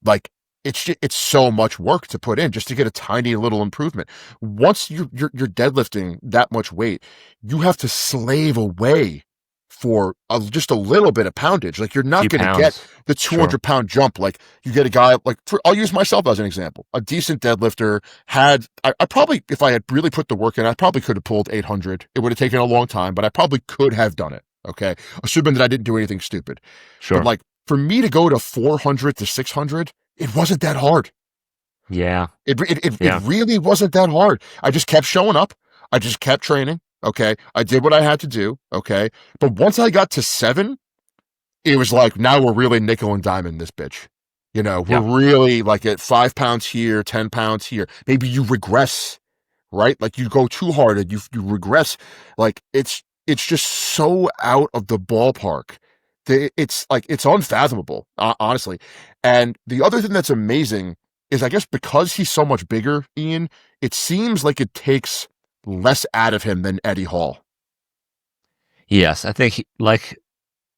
like it's so much work to put in just to get a tiny little improvement. Once you're deadlifting that much weight, you have to slave away for just a little bit of poundage. Like you're not going to get the 200-pound jump. Like you get a guy like I'll use myself as an example. A decent deadlifter had I probably, if I had really put the work in, I probably could have pulled 800. It would have taken a long time, but I probably could have done it. Okay, assuming that I didn't do anything stupid. Sure. But like for me to go to 400 to 600, it wasn't that hard. Yeah. It really wasn't that hard. I just kept showing up. I just kept training. Okay. I did what I had to do. Okay. But once I got to 7, it was like, now we're really nickel and diming this bitch. We're really like at 5 pounds here, 10 pounds here. Maybe you regress, right? Like you go too hard and you regress. Like it's just so out of the ballpark. It's like, it's unfathomable, honestly. And the other thing that's amazing is, I guess, because he's so much bigger, Ian, it seems like it takes less out of him than Eddie Hall. Yes, I think like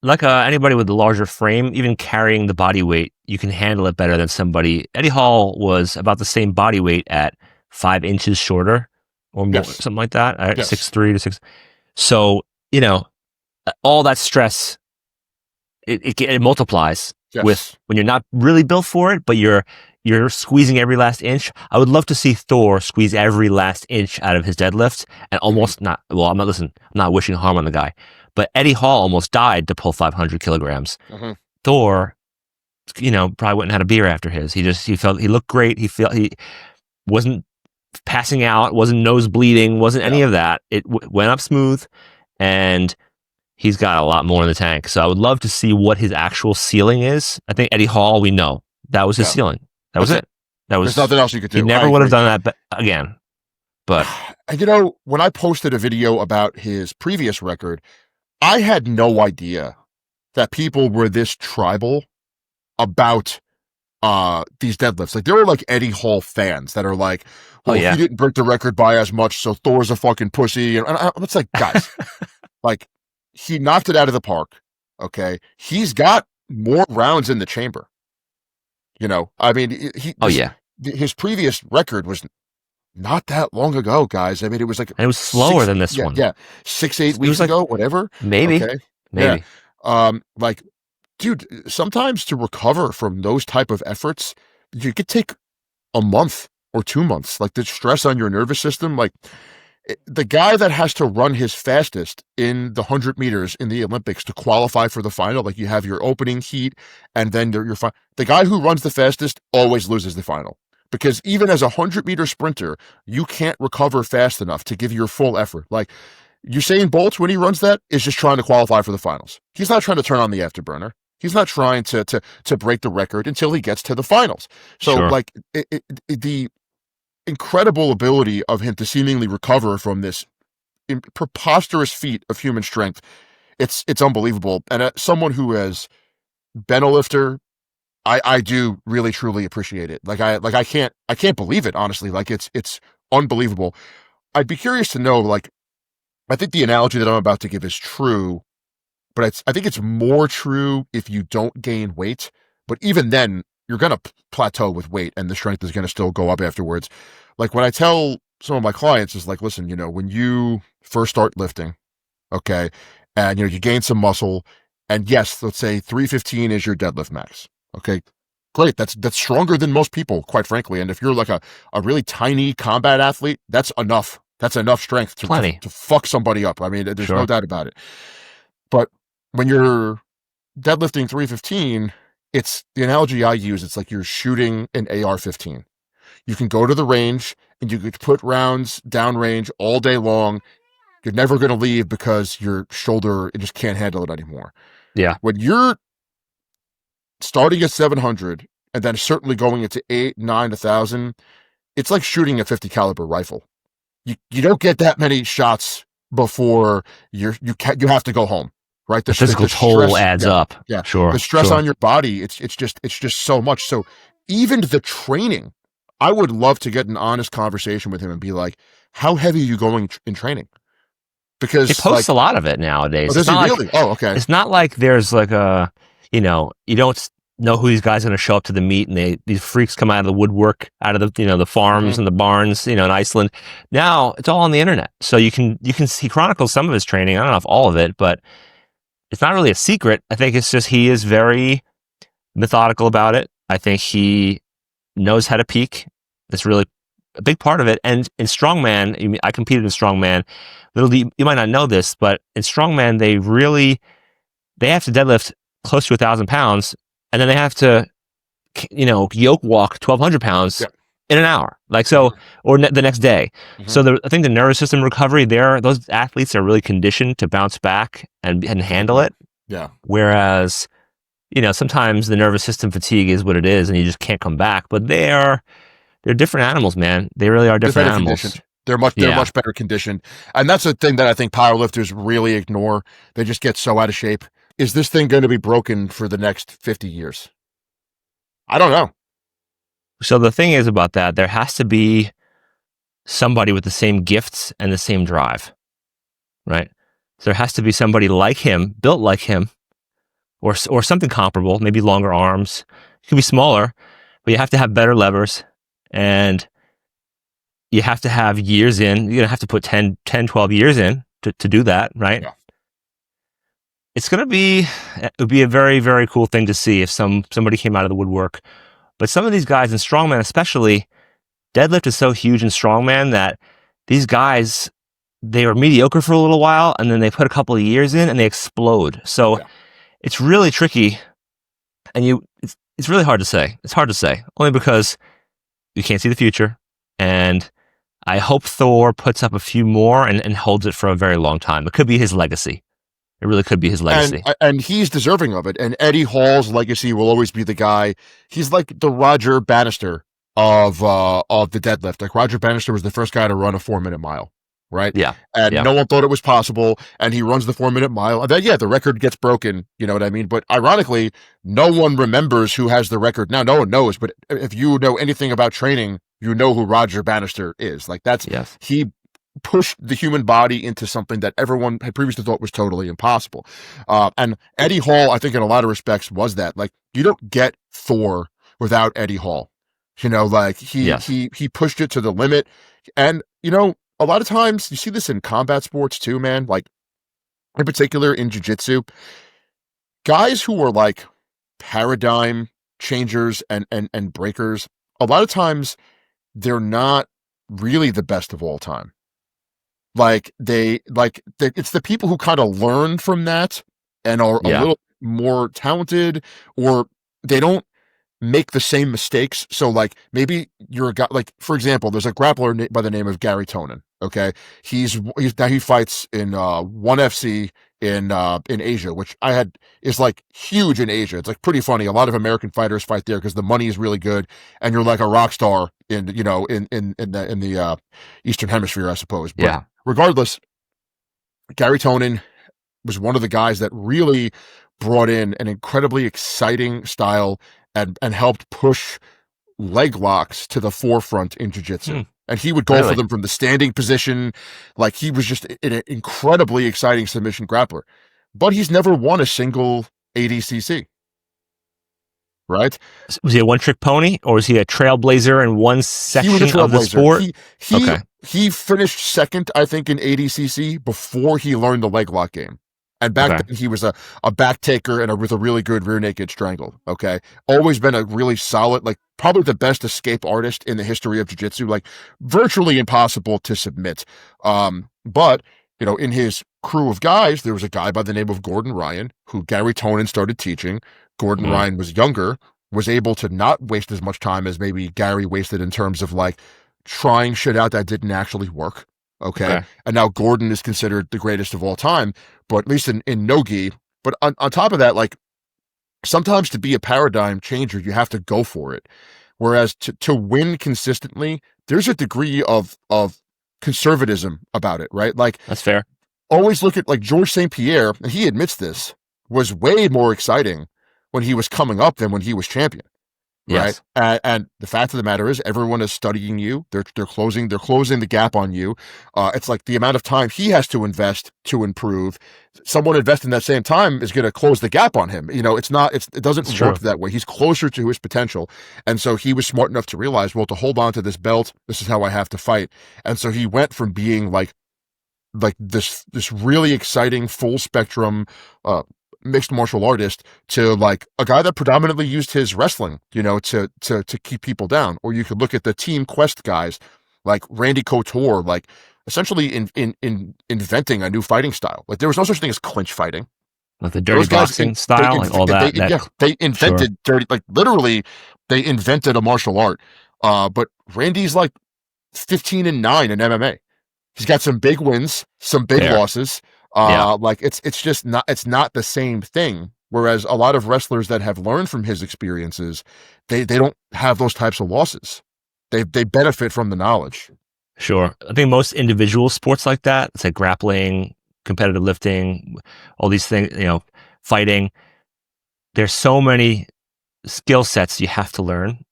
anybody with a larger frame, even carrying the body weight, you can handle it better than somebody. Eddie Hall was about the same body weight at 5 inches shorter or more, something like that. 6'3" to 6. So, all that stress, it multiplies with when you're not really built for it, but you're squeezing every last inch. I would love to see Thor squeeze every last inch out of his deadlifts and almost not. Well, I'm not wishing harm on the guy, but Eddie Hall almost died to pull 500 kilograms. Mm-hmm. Thor, probably wouldn't have had a beer after his. He looked great. He wasn't passing out, wasn't nose bleeding, wasn't any of that. It went up smooth, and he's got a lot more in the tank. So I would love to see what his actual ceiling is. I think Eddie Hall, we know that was his ceiling. That was it. There's nothing else you could do. He never would have done that again. But when I posted a video about his previous record, I had no idea that people were this tribal about these deadlifts. Like there were like Eddie Hall fans that are like, well, he didn't break the record by as much, so Thor's a fucking pussy. And it's like, guys, like he knocked it out of the park. Okay. He's got more rounds in the chamber. I mean, his previous record was not that long ago, guys. I mean, it was like and it was slower than this one. Yeah, 6-8 weeks ago, whatever. Maybe. Okay. Yeah. Like, dude, sometimes to recover from those type of efforts, you could take a month or 2 months. Like the stress on your nervous system, like the guy that has to run his fastest in the 100 meters in the Olympics to qualify for the final, like you have your opening heat and then your final. The guy who runs the fastest always loses the final, because even as a 100-meter sprinter, you can't recover fast enough to give your full effort. Like Usain Bolt, when he runs that, is just trying to qualify for the finals. He's not trying to turn on the afterburner. He's not trying to break the record until he gets to the finals. So like the incredible ability of him to seemingly recover from this preposterous feat of human strength, it's unbelievable. And someone who has been a lifter, I do really truly appreciate it. Like I can't believe it, honestly. Like it's unbelievable. I'd be curious to know, like, I think the analogy that I'm about to give is true, but I think it's more true if you don't gain weight. But even then, you're going to plateau with weight and the strength is going to still go up afterwards. Like when I tell some of my clients is like, listen, when you first start lifting, okay, and you gain some muscle, and yes, let's say 315 is your deadlift max. Okay, great. That's stronger than most people, quite frankly. And if you're like a really tiny combat athlete, that's enough. That's enough strength to fuck somebody up. I mean, there's no doubt about it. But when you're deadlifting 315, it's the analogy I use. It's like you're shooting an AR-15. You can go to the range and you could put rounds downrange all day long. You're never going to leave because your shoulder, it just can't handle it anymore. Yeah. When you're starting at 700 and then certainly going into 8, 9, 1,000, it's like shooting a 50 caliber rifle. You don't get that many shots before you have to go home. Right, the physical toll adds up. Yeah, sure. The stress on your body, it's just so much. So even the training, I would love to get an honest conversation with him and be like, "How heavy are you going in training?" Because he posts a lot of it nowadays. Oh, does he really? Oh, okay. It's not like there's like you don't know who these guys are going to show up to the meet, and these freaks come out of the woodwork, out of the the farms and the barns, in Iceland. Now it's all on the internet, so you can see. He chronicles some of his training. I don't know if all of it, but it's not really a secret. I think it's just he is very methodical about it. I think he knows how to peak. That's really a big part of it. And in strongman, I competed in strongman. You might not know this, but in strongman, they have to deadlift close to 1,000 pounds, and then they have to, yoke walk 1,200 pounds in an hour, or the next day. Mm-hmm. So I think the nervous system recovery there, those athletes are really conditioned to bounce back and handle it. Yeah. Whereas, sometimes the nervous system fatigue is what it is, and you just can't come back. But they're different animals, man. They really are different animals. Conditioned. They're much better conditioned, and that's a thing that I think powerlifters really ignore. They just get so out of shape. Is this thing going to be broken for the next 50 years? I don't know. So the thing is about that, there has to be somebody with the same gifts and the same drive, right? So there has to be somebody like him, built like him, or something comparable, maybe longer arms. It could be smaller, but you have to have better levers, and you have to have years in. You're going to have to put 10, 12 years in to do that, right? Yeah. It would be a very, very cool thing to see if somebody came out of the woodwork. But some of these guys in strongman, especially, deadlift is so huge in strongman that these guys, they were mediocre for a little while, and then they put a couple of years in and they explode. So it's really tricky, and it's really hard to say. It's hard to say, only because you can't see the future. And I hope Thor puts up a few more and holds it for a very long time. It could be his legacy. It really could be his legacy. And he's deserving of it. And Eddie Hall's legacy will always be the guy. He's like the Roger Bannister of the deadlift. Like Roger Bannister was the first guy to run a 4-minute mile, right? Yeah. And no one thought it was possible. And he runs the 4-minute mile. And then, the record gets broken. You know what I mean? But ironically, no one remembers who has the record. Now, no one knows. But if you know anything about training, you know who Roger Bannister is. Like he pushed the human body into something that everyone had previously thought was totally impossible. And Eddie Hall, I think in a lot of respects was that. Like, you don't get Thor without Eddie Hall. You know, like he pushed it to the limit. And, you know, a lot of times you see this in combat sports too, man. Like, in particular in jiu-jitsu, guys who are like paradigm changers and breakers, a lot of times they're not really the best of all time. It's the people who kind of learn from that and are a little more talented, or they don't make the same mistakes. So like maybe you're a guy, like for example, there's a grappler by the name of Gary Tonin. Okay. He fights in, 1FC in Asia, which is like huge in Asia. It's like pretty funny. A lot of American fighters fight there because the money is really good and you're like a rock star in the Eastern Hemisphere, I suppose. But regardless, Gary Tonin was one of the guys that really brought in an incredibly exciting style and helped push leg locks to the forefront in jiu-jitsu. And he would go for them from the standing position. Like, he was just an incredibly exciting submission grappler. But he's never won a single ADCC. Right? Was he a one-trick pony, or was he a trailblazer in one section of the sport? He finished second, I think, in ADCC before he learned the leg lock game. And back then, he was a back taker and with a really good rear naked strangle. Okay. Always been a really solid, like probably the best escape artist in the history of jiu-jitsu, like virtually impossible to submit. But, you know, in his crew of guys, there was a guy by the name of Gordon Ryan, who Gary Tonin started teaching. Gordon Ryan was younger, was able to not waste as much time as maybe Gary wasted in terms of like trying shit out that didn't actually work. Okay. And now Gordon is considered the greatest of all time, but at least in no-gi. But on top of that, like, sometimes to be a paradigm changer, you have to go for it. Whereas to win consistently, there's a degree of conservatism about it, right? Like, that's fair. Always look at like Georges St. Pierre, and he admits this, was way more exciting when he was coming up than when he was champion. Right. And the fact of the matter is, everyone is studying you. They're closing the gap on you. It's like the amount of time he has to invest to improve. Someone investing that same time is going to close the gap on him. You know, it doesn't work that way. He's closer to his potential. And so he was smart enough to realize, well, to hold on to this belt, this is how I have to fight. And so he went from being like this really exciting full spectrum, mixed martial artist to like a guy that predominantly used his wrestling, you know, to keep people down. Or you could look at the Team Quest guys like Randy Couture, like essentially in inventing a new fighting style. Like, there was no such thing as clinch fighting. Like the dirty boxing style, like all that. They invented dirty, like literally they invented a martial art. But Randy's like 15-9 in MMA. He's got some big wins, some big losses. Like it's just not, it's not the same thing. Whereas a lot of wrestlers that have learned from his experiences, they don't have those types of losses. They benefit from the knowledge. Sure. I think most individual sports like that, it's like grappling, competitive lifting, all these things, you know, fighting. There's so many skill sets you have to learn,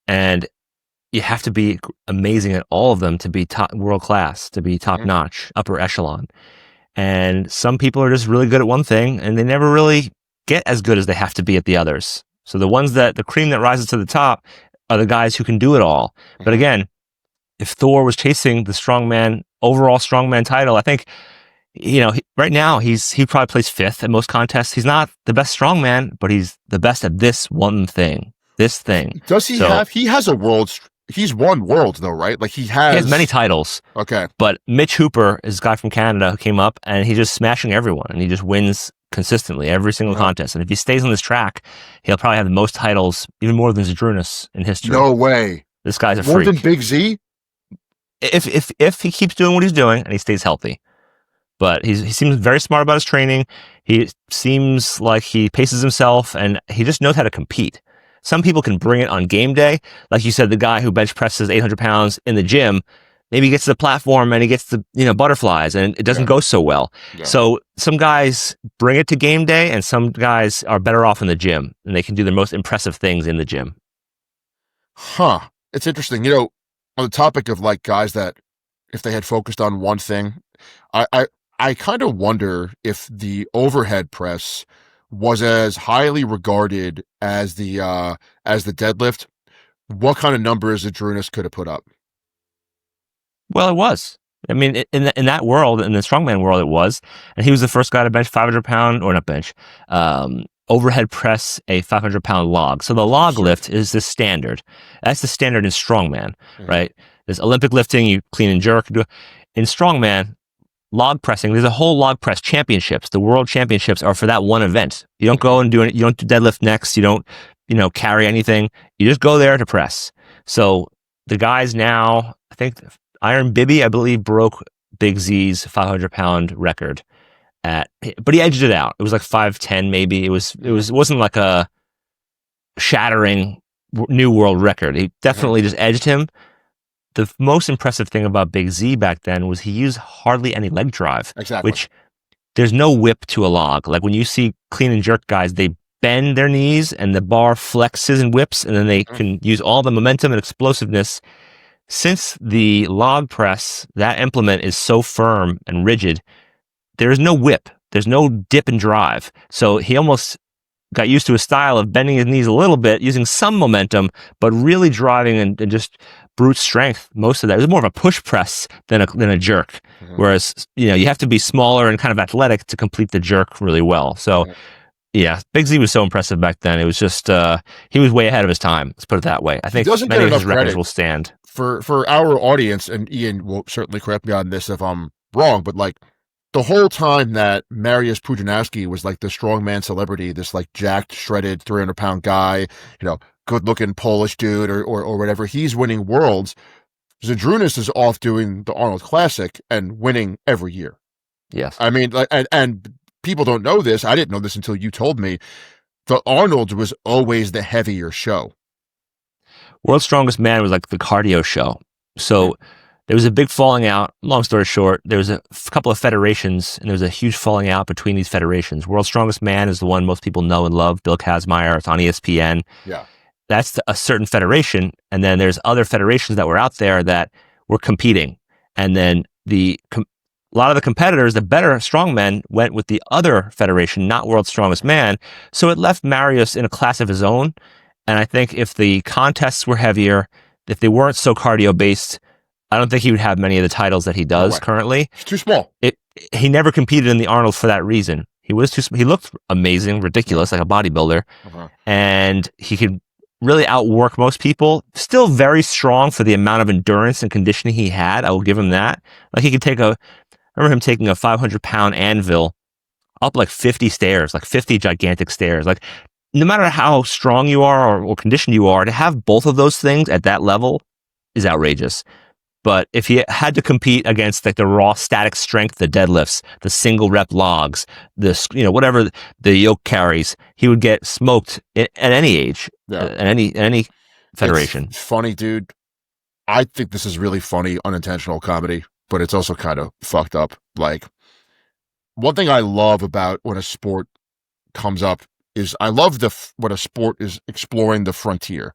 and you have to be amazing at all of them to be top world class, to be top notch, upper echelon. And some people are just really good at one thing and they never really get as good as they have to be at the others. So the cream that rises to the top are the guys who can do it all. But again, if Thor was chasing the overall strongman title, I think, you know, right now he probably plays fifth at most contests. He's not the best strongman, but he's the best at this one thing, this thing. Does he he's won worlds though, right? Like he has many titles. Okay. But Mitch Hooper is a guy from Canada who came up and he's just smashing everyone and he just wins consistently every single contest. And if he stays on this track, he'll probably have the most titles, even more than Zadrunas in history. No way. This guy's a more freak. More than Big Z? If he keeps doing what he's doing and he stays healthy. But he seems very smart about his training. He seems like he paces himself and he just knows how to compete. Some people can bring it on game day. Like you said, the guy who bench presses 800 pounds in the gym, maybe he gets to the platform and he gets the, you know, butterflies and it doesn't go so well. Yeah. So some guys bring it to game day and some guys are better off in the gym and they can do their most impressive things in the gym. Huh. It's interesting. You know, on the topic of like guys that if they had focused on one thing. I kind of wonder if the overhead press was as highly regarded as the deadlift, what kind of numbers Adrunas could have put up. Well, it was. I mean, in that world, in the strongman world, it was. And he was the first guy to bench 500-pound, or not bench, overhead press a 500-pound log. So the log lift is the standard. That's the standard in strongman, right? There's Olympic lifting, you clean and jerk. In strongman, log pressing, there's a whole log press championships. The world championships are for that one event. You don't go and do it. You don't do deadlift next. You don't, carry anything. You just go there to press. So the guys now, I think Iron Bibby, I believe, broke Big Z's 500-pound record but he edged it out. It was like 5'10" maybe. It wasn't like a shattering new world record. He definitely just edged him. The most impressive thing about Big Z back then was he used hardly any leg drive. Exactly. Which there's no whip to a log. Like when you see clean and jerk guys, they bend their knees and the bar flexes and whips, and then they can use all the momentum and explosiveness. Since the log press, that implement is so firm and rigid, there is no whip. There's no dip and drive. So he almost got used to a style of bending his knees a little bit, using some momentum, but really driving and just brute strength. Most of that. It was more of a push press than a jerk. Whereas, you have to be smaller and kind of athletic to complete the jerk really well. So, yeah, Big Z was so impressive back then. It was just, he was way ahead of his time. Let's put it that way. I think many of his records will stand. For our audience, and Ian will certainly correct me on this if I'm wrong, but like, the whole time that Mariusz Pudzianowski was like the strongman celebrity, this like jacked, shredded, 300-pound guy, good-looking Polish dude or whatever, he's winning worlds. Zydrunas is off doing the Arnold Classic and winning every year. Yes. I mean, and people don't know this. I didn't know this until you told me. The Arnold was always the heavier show. World's Strongest Man was like the cardio show. So there was a big falling out. Long story short, there was a couple of federations, and there was a huge falling out between these federations. World's Strongest Man is the one most people know and love. Bill Kazmaier. It's on ESPN. Yeah. That's a certain federation. And then there's other federations that were out there that were competing. And then a lot of the competitors, the better strongmen, went with the other federation, not World's Strongest Man. So it left Mariusz in a class of his own. And I think if the contests were heavier, if they weren't so cardio-based, I don't think he would have many of the titles that he does currently. He's too small. He never competed in the Arnold for that reason. He was too small. He looked amazing, ridiculous, like a bodybuilder. And he could really outwork most people. Still very strong for the amount of endurance and conditioning he had. I will give him that. Like he could I remember him taking a 500-pound anvil up like 50 stairs, like 50 gigantic stairs. Like no matter how strong you are or conditioned you are, to have both of those things at that level is outrageous. But if he had to compete against like the raw static strength, the deadlifts, the single rep logs, whatever the yoke carries, he would get smoked at any age, at any federation. It's funny, dude. I think this is really funny, unintentional comedy, but it's also kind of fucked up. Like, one thing I love about when a sport comes up is I love when a sport is exploring the frontier,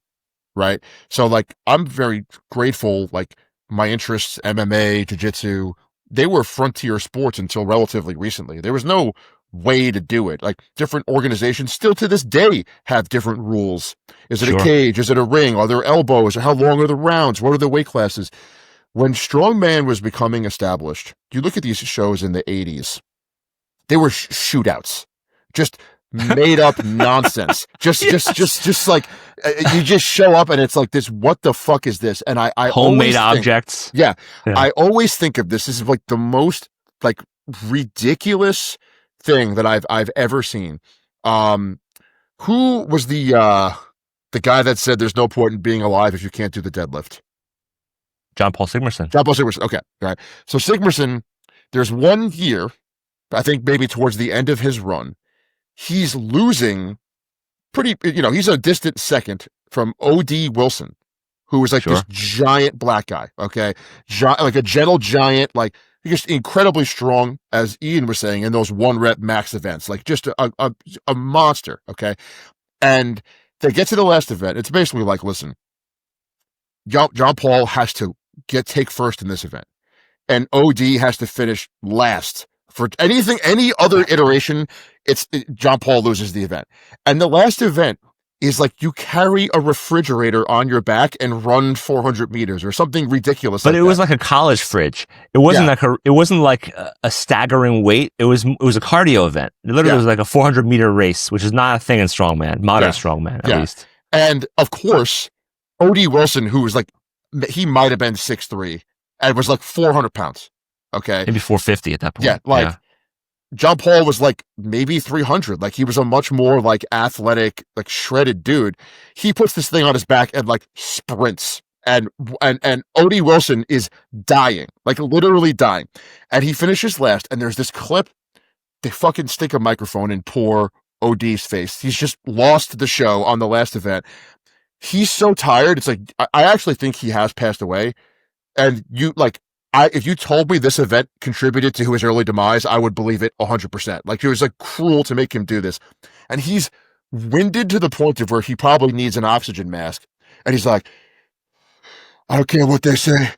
right? So like, I'm very grateful, like, my interests, MMA, jiu-jitsu, they were frontier sports until relatively recently. There was no way to do it. Like different organizations still to this day have different rules. Is it a cage? Is it a ring? Are there elbows? How long are the rounds? What are the weight classes? When strongman was becoming established, you look at these shows in the 80s, they were shootouts. Just made up nonsense. Just like you just show up and it's like this. What the fuck is this? And I homemade objects. Yeah, I always think of this. This is like the most like ridiculous thing that I've ever seen. Who was the guy that said there's no point in being alive if you can't do the deadlift? John Paul Sigmarsson. Okay, all right. So Sigmarsson, there's 1 year, I think maybe towards the end of his run, he's losing he's a distant second from O.D. Wilson, who was like this giant black guy, okay? Like a gentle giant, like just incredibly strong, as Ian was saying, in those 1-rep max events, like just a monster, okay? And they get to the last event. It's basically like, listen, John Paul has to take first in this event. and OD has to finish last for any other iteration. John Paul loses the event. And the last event is like you carry a refrigerator on your back and run 400 meters or something ridiculous. But it was like a college fridge. It wasn't like a staggering weight. It was a cardio event. It literally was like a 400-meter race, which is not a thing in strongman, modern strongman at least. And of course, O.D. Wilson, who was like, he might have been 6'3", and was like 400 pounds. Okay, maybe 450 at that point. Yeah, John Paul was like maybe 300. Like he was a much more like athletic, like shredded dude. He puts this thing on his back and like sprints, and O.D. Wilson is dying, like literally dying. And he finishes last, and there's this clip. They fucking stick a microphone in poor OD's face. He's just lost the show on the last event. He's so tired. It's like, I actually think he has passed away. And if you told me this event contributed to his early demise, I would believe it 100%. Like, it was like cruel to make him do this. And he's winded to the point of where he probably needs an oxygen mask. And he's like, I don't care what they say.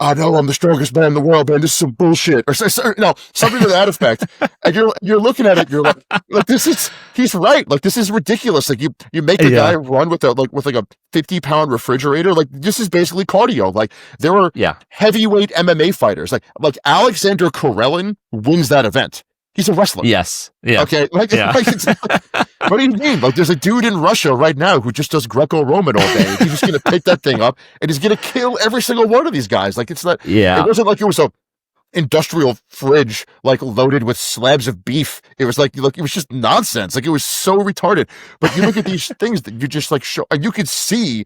I know I'm the strongest man in the world, man. This is some bullshit, or something to that effect. And you're looking at it, you're like he's right. Like, this is ridiculous. Like, you make the guy run with a 50-pound refrigerator. Like, this is basically cardio. Like, there were heavyweight MMA fighters. Like Alexander Karelin wins that event. He's a wrestler. Yes. Yeah. Okay. What do you mean? Like, there's a dude in Russia right now who just does Greco-Roman all day. He's just going to pick that thing up and he's going to kill every single one of these guys. Like, it's not, it wasn't like it was a industrial fridge, like loaded with slabs of beef. It was like, it was just nonsense. Like, it was so retarded. But you look at these things that you just like show, and you could see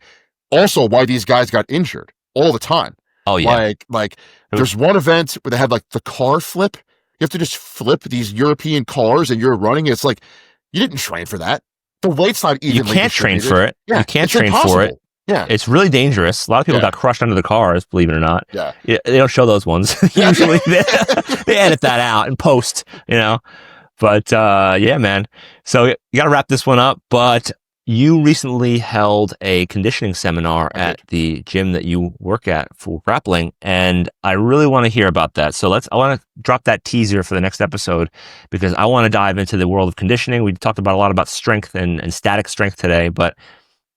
also why these guys got injured all the time. Oh yeah. Like there's one event where they had like the car flip. You have to just flip these European cars and you're running. It's like, you didn't train for that. The weight's not evenly You can't train for it. Yeah, you can't train for it. Yeah. It's really dangerous. A lot of people got crushed under the cars, believe it or not. Yeah. They don't show those ones. Usually they edit that out and post, But yeah, man. So you got to wrap this one up. But you recently held a conditioning seminar at the gym that you work at for grappling, and I really want to hear about that. So I want to drop that teaser for the next episode because I want to dive into the world of conditioning. We talked about a lot about strength and static strength today, but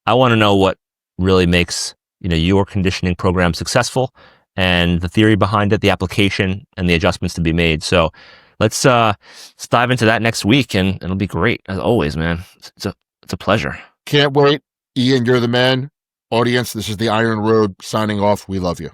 I want to know what really makes your conditioning program successful and the theory behind it, the application, and the adjustments to be made. So let's dive into that next week, and it'll be great as always, man. It's a pleasure. Can't wait. Ian, you're the man. Audience, this is the Iron Road signing off. We love you.